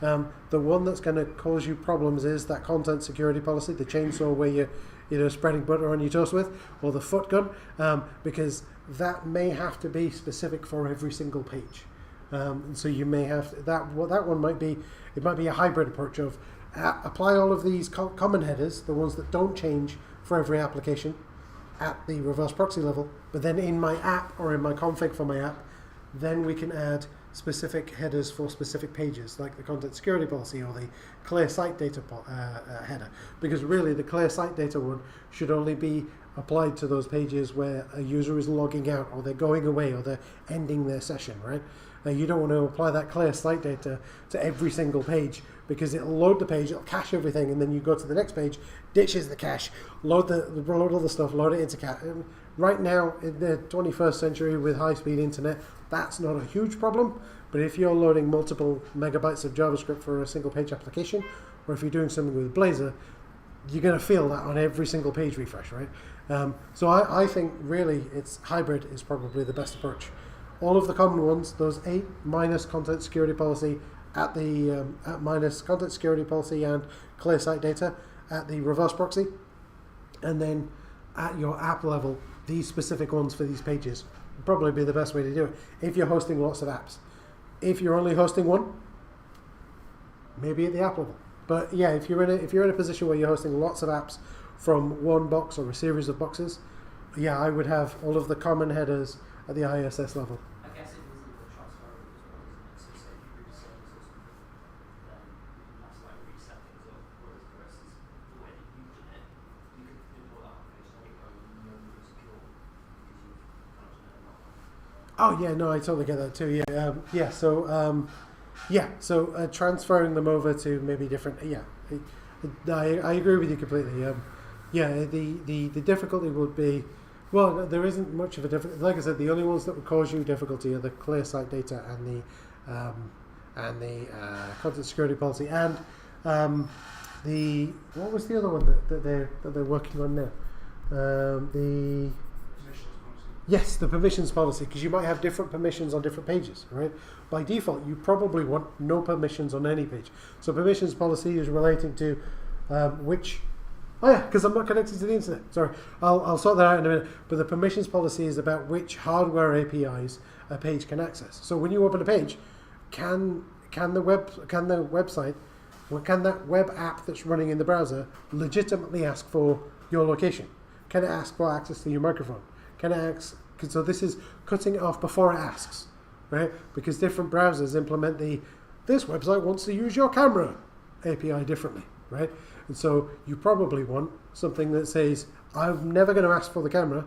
The one that's going to cause you problems is that content security policy, the chainsaw where you're spreading butter on your toast with, or the foot gun, because that may have to be specific for every single page. So you may have that one might be a hybrid approach of apply all of these common headers, the ones that don't change for every application, at the reverse proxy level, but then in my app or in my config for my app, then we can add specific headers for specific pages, like the content security policy or the clear site data header. Because really, the clear site data one should only be applied to those pages where a user is logging out, or they're going away, or they're ending their session, right? You don't want to apply that clear site data to every single page, because it'll load the page, it'll cache everything, and then you go to the next page, ditches the cache, load all the stuff, load it into cache. Right now, in the 21st century with high-speed internet, that's not a huge problem. But if you're loading multiple megabytes of JavaScript for a single page application, or if you're doing something with Blazor, you're going to feel that on every single page refresh, right? So I think really it's hybrid is probably the best approach. All of the common ones, those 8 minus content security policy at the minus content security policy and clear site data at the reverse proxy, and then at your app level, these specific ones for these pages would probably be the best way to do it if you're hosting lots of apps. If you're only hosting one, maybe at the app level. But yeah, if you're in a position where you're hosting lots of apps from one box or a series of boxes, yeah, I would have all of the common headers at the ISS level. I guess it is a little transferable as well, isn't it? So say if you root a service or something, then you have to like reset things up, whereas the rest is the way that you've done it. You could import that application on your own and know you're secure because you've kind of done it that way. Oh yeah, no, I totally get that too. Yeah, so transferring them over to maybe different. Yeah, I agree with you completely. The difficulty would be, well, there isn't much of a difficulty. Like I said, the only ones that would cause you difficulty are the clear site data and the content security policy and the what was the other one that they're working on now? The Yes, the permissions policy, because you might have different permissions on different pages, right? By default, you probably want no permissions on any page. So permissions policy is relating to which... Oh yeah, because I'm not connected to the internet. Sorry, I'll sort that out in a minute. But the permissions policy is about which hardware APIs a page can access. So when you open a page, can that web app that's running in the browser legitimately ask for your location? Can it ask for access to your microphone? Can it ask? So this is cutting it off before it asks, right? Because different browsers implement this website wants to use your camera API differently, right? And so you probably want something that says, I'm never going to ask for the camera,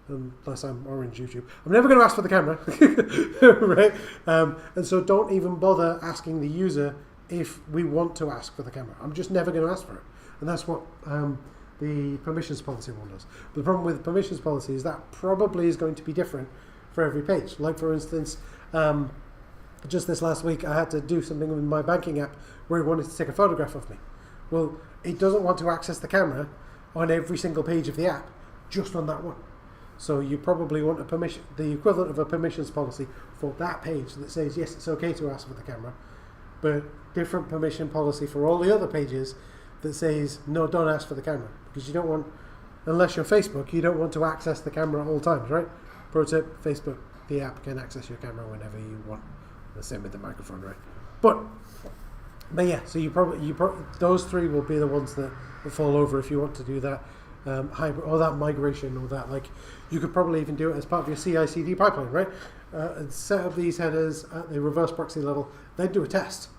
unless I'm Orange YouTube. I'm never going to ask for the camera, right? And so don't even bother asking the user if we want to ask for the camera. I'm just never going to ask for it. And that's what the permissions policy one does. But the problem with permissions policy is that probably is going to be different for every page. Like for instance, just this last week I had to do something with my banking app where it wanted to take a photograph of me. Well, it doesn't want to access the camera on every single page of the app, just on that one. So you probably want the equivalent of a permissions policy for that page that says, yes, it's okay to ask for the camera, but different permission policy for all the other pages that says, no, don't ask for the camera. Because you don't want, unless you're Facebook, you don't want to access the camera at all times, right? Pro tip, Facebook, the app can access your camera whenever you want. The same with the microphone, right? But yeah, so those three will be the ones that fall over if you want to do that hybrid or that migration or that, like, you could probably even do it as part of your CI/CD pipeline, right? And set up these headers at the reverse proxy level, then do a test.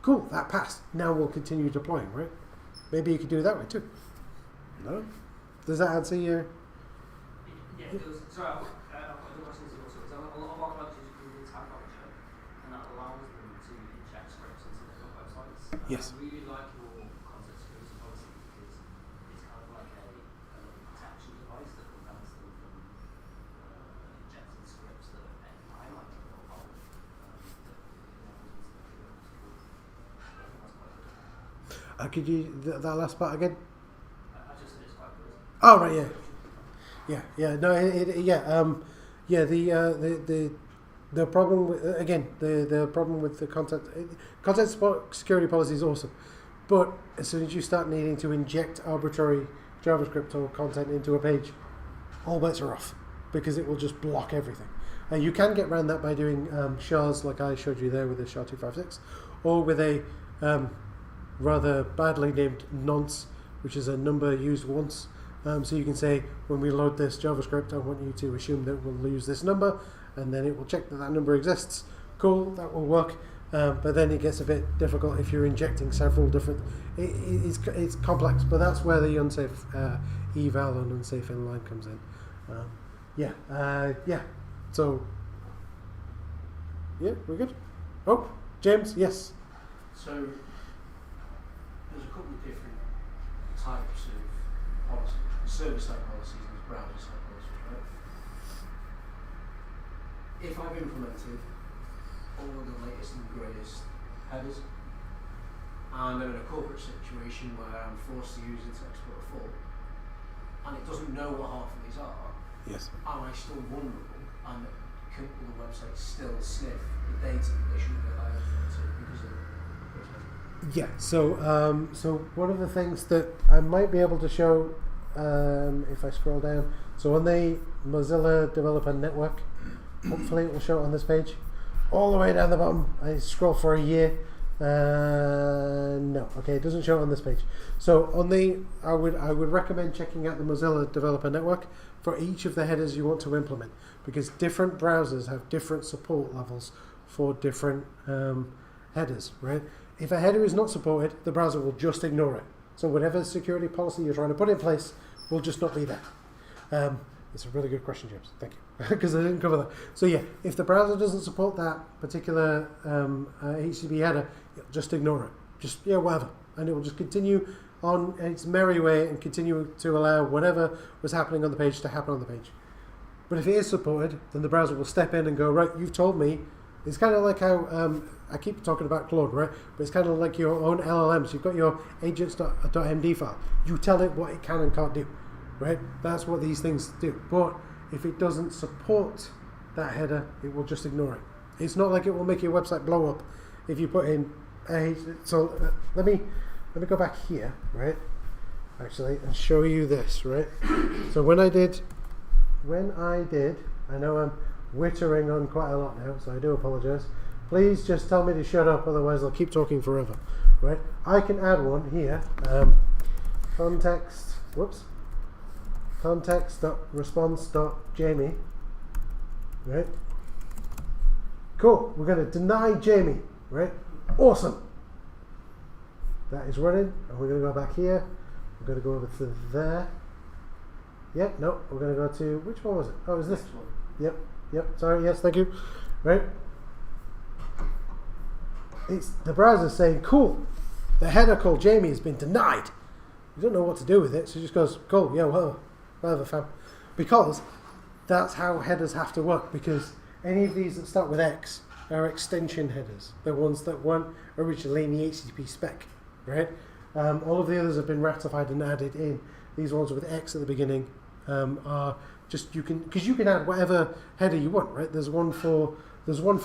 Cool, that passed. Now we'll continue deploying, right? Maybe you could do it that way too. No? Does that answer your... Yeah, it does. Sorry, I've got other questions also. So a lot of our clients use Google Tag Manager, and that allows them to inject scripts into different websites. Yes. I really like your content security policy because it's kind of like a protection device that prevents them from injecting scripts that I might not know about. Could you that last part again? I just said it's quite good. Oh right, yeah. No, the problem with, again, the problem with the content security policy is awesome, but as soon as you start needing to inject arbitrary JavaScript or content into a page, all bets are off because it will just block everything. You can get around that by doing shars like I showed you there with the SHA-256, or with a rather badly named nonce, which is a number used once So you can say, when we load this JavaScript, I want you to assume that we'll use this number, and then it will check that that number exists. Cool, that will work. But then it gets a bit difficult if you're injecting several different. It's complex, but that's where the unsafe eval and unsafe inline comes in. So yeah, we're good. Oh, James, yes. So there's a couple of different types of policies: server-side policies and browser-side policies, right? If I've implemented all of the latest and greatest headers, and I'm in a corporate situation where I'm forced to use Internet Explorer 4, and it doesn't know what half of these are, Yes. am I still vulnerable? And can the website still sniff the data that they shouldn't be allowed to because of it? Yeah. So one of the things that I might be able to show, if I scroll down, so on the Mozilla Developer Network, hopefully it will show it on this page. All the way down the bottom, I scroll for a year. No, okay, it doesn't show it on this page. So on the, I would recommend checking out the Mozilla Developer Network for each of the headers you want to implement, because different browsers have different support levels for different headers, right? If a header is not supported, the browser will just ignore it. So whatever security policy you're trying to put in place will just not be there. It's a really good question, James. Thank you, because I didn't cover that. So yeah, if the browser doesn't support that particular HTTP header, just ignore it. Just whatever, and it will just continue on its merry way and continue to allow whatever was happening on the page to happen on the page. But if it is supported, then the browser will step in and go, right, you've told me. It's kind of like how I keep talking about Claude, right? But it's kind of like your own LLMs. You've got your agents.md file. You tell it what it can and can't do. Right? That's what these things do. But if it doesn't support that header, it will just ignore it. It's not like it will make your website blow up if you put in a. So let me go back here, right? Actually, and show you this, right? So when I did, I know I'm wittering on quite a lot now, so I do apologize. Please just tell me to shut up, otherwise I'll keep talking forever, right? I can add one here. Context.response.jamie, right? Cool, we're going to deny Jamie, right? Awesome. That is running, and we're going to go back here. We're going to go over to there. Yep, no, we're going to go to, which one was it? Oh, it was this one. Yep, sorry, yes, thank you. Right? It's the browser saying, cool, the header called Jamie has been denied. You don't know what to do with it, so it just goes, cool, yeah, whatever, fam. Because that's how headers have to work, because any of these that start with X are extension headers. They're ones that weren't originally in the HTTP spec, right? All of the others have been ratified and added in. These ones with X at the beginning are just, because you can add whatever header you want, right? There's one for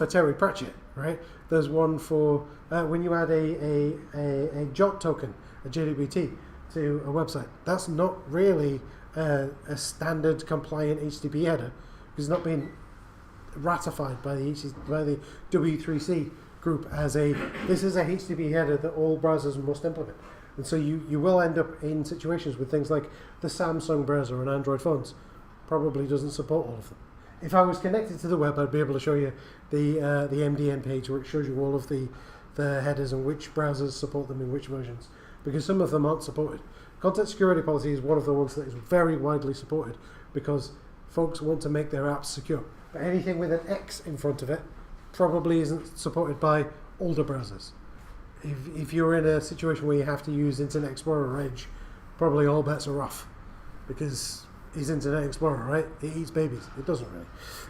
Terry Pratchett, right? There's one for when you add a JOT token, a JWT, to a website. That's not really a standard compliant HTTP header, because it's not been ratified by the W3C group as this is a HTTP header that all browsers must implement. And so you will end up in situations with things like the Samsung browser on Android phones probably doesn't support all of them. If I was connected to the web, I'd be able to show you the MDN page where it shows you all of the headers and which browsers support them in which versions, because some of them aren't supported. Content security policy is one of the ones that is very widely supported because folks want to make their apps secure. But anything with an X in front of it probably isn't supported by older browsers. If you're in a situation where you have to use Internet Explorer or Edge, probably all bets are off, because it's Internet Explorer, right? It eats babies. It doesn't really.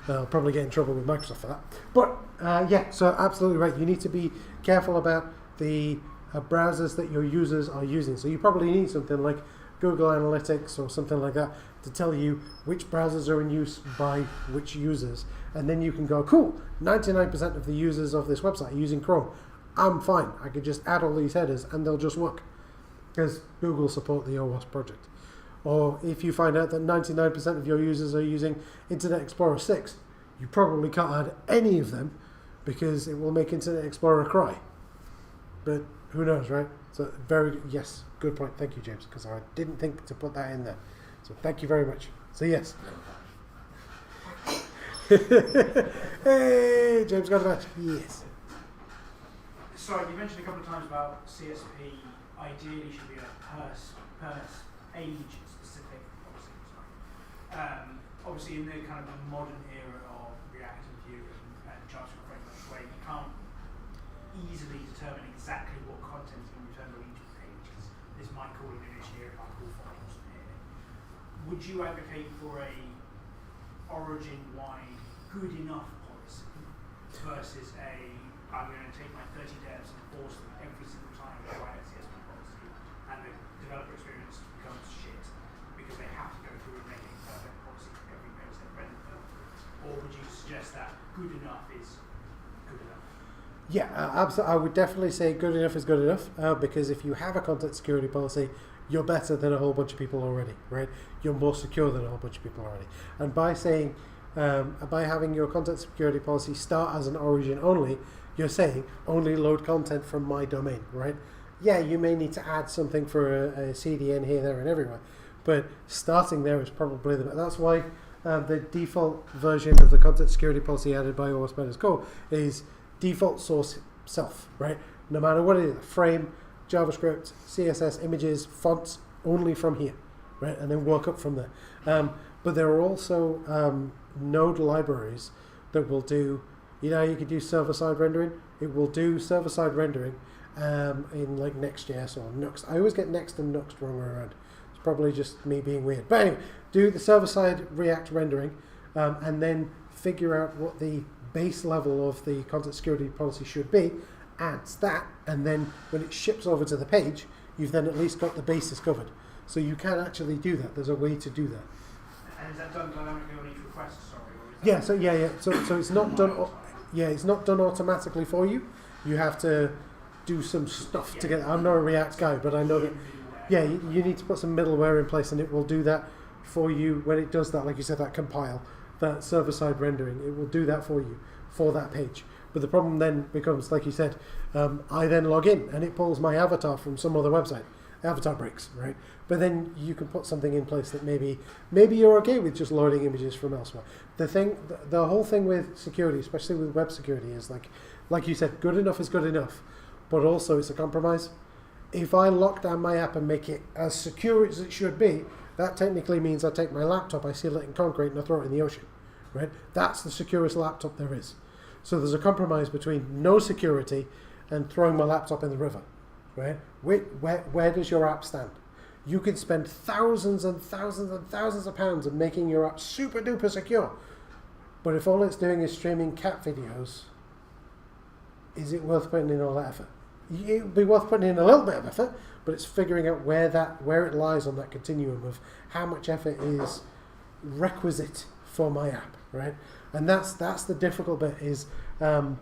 I'll probably get in trouble with Microsoft for that. But yeah, so absolutely right. You need to be careful about the browsers that your users are using. So you probably need something like Google Analytics or something like that to tell you which browsers are in use by which users. And then you can go, cool, 99% of the users of this website are using Chrome. I'm fine. I could just add all these headers and they'll just work, because Google support the OWASP project. Or if you find out that 99% of your users are using Internet Explorer 6, you probably can't add any of them because it will make Internet Explorer cry. But who knows, right? So yes, good point. Thank you, James, because I didn't think to put that in there. So thank you very much. So yes. Hey, James got a match. Yes. Sorry, you mentioned a couple of times about CSP ideally should be a age specific policy. Obviously in the kind of the modern era of React and Vue and JavaScript frameworks where you can't easily determine exactly what content is being returned on each page, because this might call an image here, it might call files here. Would you advocate for a origin-wide good enough policy versus I'm going to take my 30 devs and force them every single time to write a CSP policy, and the developer experience becomes shit because they have to go through and make a perfect policy for every page they render them? Or would you suggest that good enough is good enough? Yeah, absolutely. I would definitely say good enough is good enough because if you have a content security policy, you're better than a whole bunch of people already, right? You're more secure than a whole bunch of people already. And by saying, by having your content security policy start as an origin only, you're saying only load content from my domain, right? Yeah, you may need to add something for a CDN here, there, and everywhere, but starting there is probably that's why the default version of the content security policy added by OwaspHeaders.Core is default source self, right? No matter what it is, frame, JavaScript, CSS, images, fonts, only from here, right? And then work up from there. But there are also node libraries that will do, you know, you could do server-side rendering. It will do server-side rendering in like Next.js or Nuxt. I always get Next and Nuxt wrong around. It's probably just me being weird. But anyway, do the server-side React rendering and then figure out what the base level of the content security policy should be, adds that, and then when it ships over to the page, you've then at least got the basis covered. So you can actually do that. There's a way to do that. And is that done dynamically on each request? Sorry. Yeah. So it's not done. Yeah, it's not done automatically for you. You have to do some stuff to get. I'm not a React guy, but I know that. Yeah, you need to put some middleware in place, and it will do that for you when it does that. Like you said, that compile, that server-side rendering, it will do that for you for that page. But the problem then becomes, like you said, I then log in and it pulls my avatar from some other website. Avatar breaks, right? But then you can put something in place that maybe you're okay with just loading images from elsewhere. The whole thing with security, especially with web security, is like you said, good enough is good enough, but also it's a compromise. If I lock down my app and make it as secure as it should be, that technically means I take my laptop, I seal it in concrete, and I throw it in the ocean, right? That's the securest laptop there is. So there's a compromise between no security and throwing my laptop in the river, right? Where does your app stand? You can spend thousands and thousands and thousands of pounds in making your app super duper secure, but if all it's doing is streaming cat videos, is it worth putting in all that effort? It would be worth putting in a little bit of effort, but it's figuring out where it lies on that continuum of how much effort is requisite for my app, right? And that's the difficult bit, is going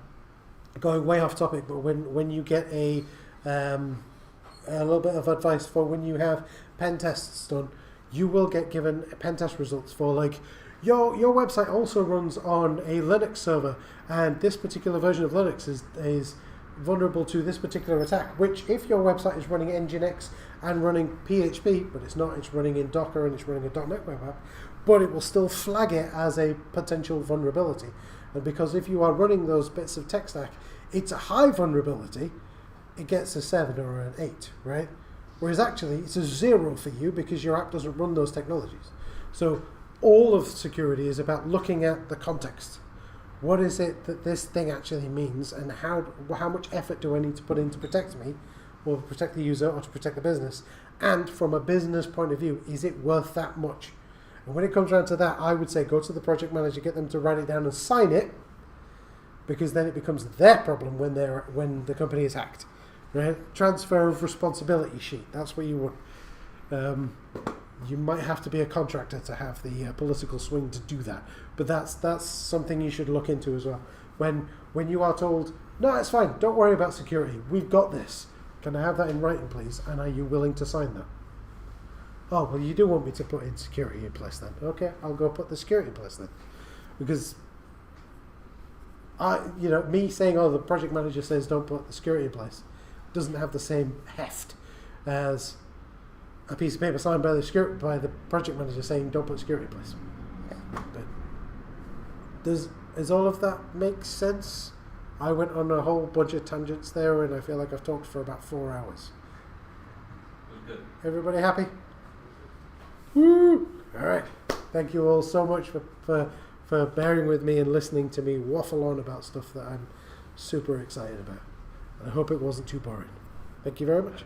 way off topic, but when you get a little bit of advice for when you have pen tests done, you will get given pen test results for like, your website also runs on a Linux server, and this particular version of Linux is vulnerable to this particular attack, which if your website is running Nginx and running PHP, but it's not, it's running in Docker and it's running a .NET web app, but it will still flag it as a potential vulnerability. And because if you are running those bits of tech stack, it's a high vulnerability, it gets a 7 or an 8, right? Whereas actually it's a 0 for you because your app doesn't run those technologies. So all of security is about looking at the context. What is it that this thing actually means, and how much effort do I need to put in to protect me, or protect the user, or to protect the business? And from a business point of view, is it worth that much? And when it comes down to that, I would say go to the project manager, get them to write it down and sign it, because then it becomes their problem when the company is hacked. Right? Transfer of responsibility sheet. That's what you want. You might have to be a contractor to have the political swing to do that, but that's something you should look into as well. When you are told, no, it's fine, don't worry about security, we've got this. Can I have that in writing, please? And are you willing to sign that? Oh, well, you do want me to put in security in place then. Okay, I'll go put the security in place then. Because me saying, oh, the project manager says don't put the security in place, doesn't have the same heft as a piece of paper signed by the project manager saying don't put security in place. But does all of that make sense? I went on a whole bunch of tangents there, and I feel like I've talked for about 4 hours. It was good. Everybody happy? Woo! All right. Thank you all so much for bearing with me and listening to me waffle on about stuff that I'm super excited about. And I hope it wasn't too boring. Thank you very much.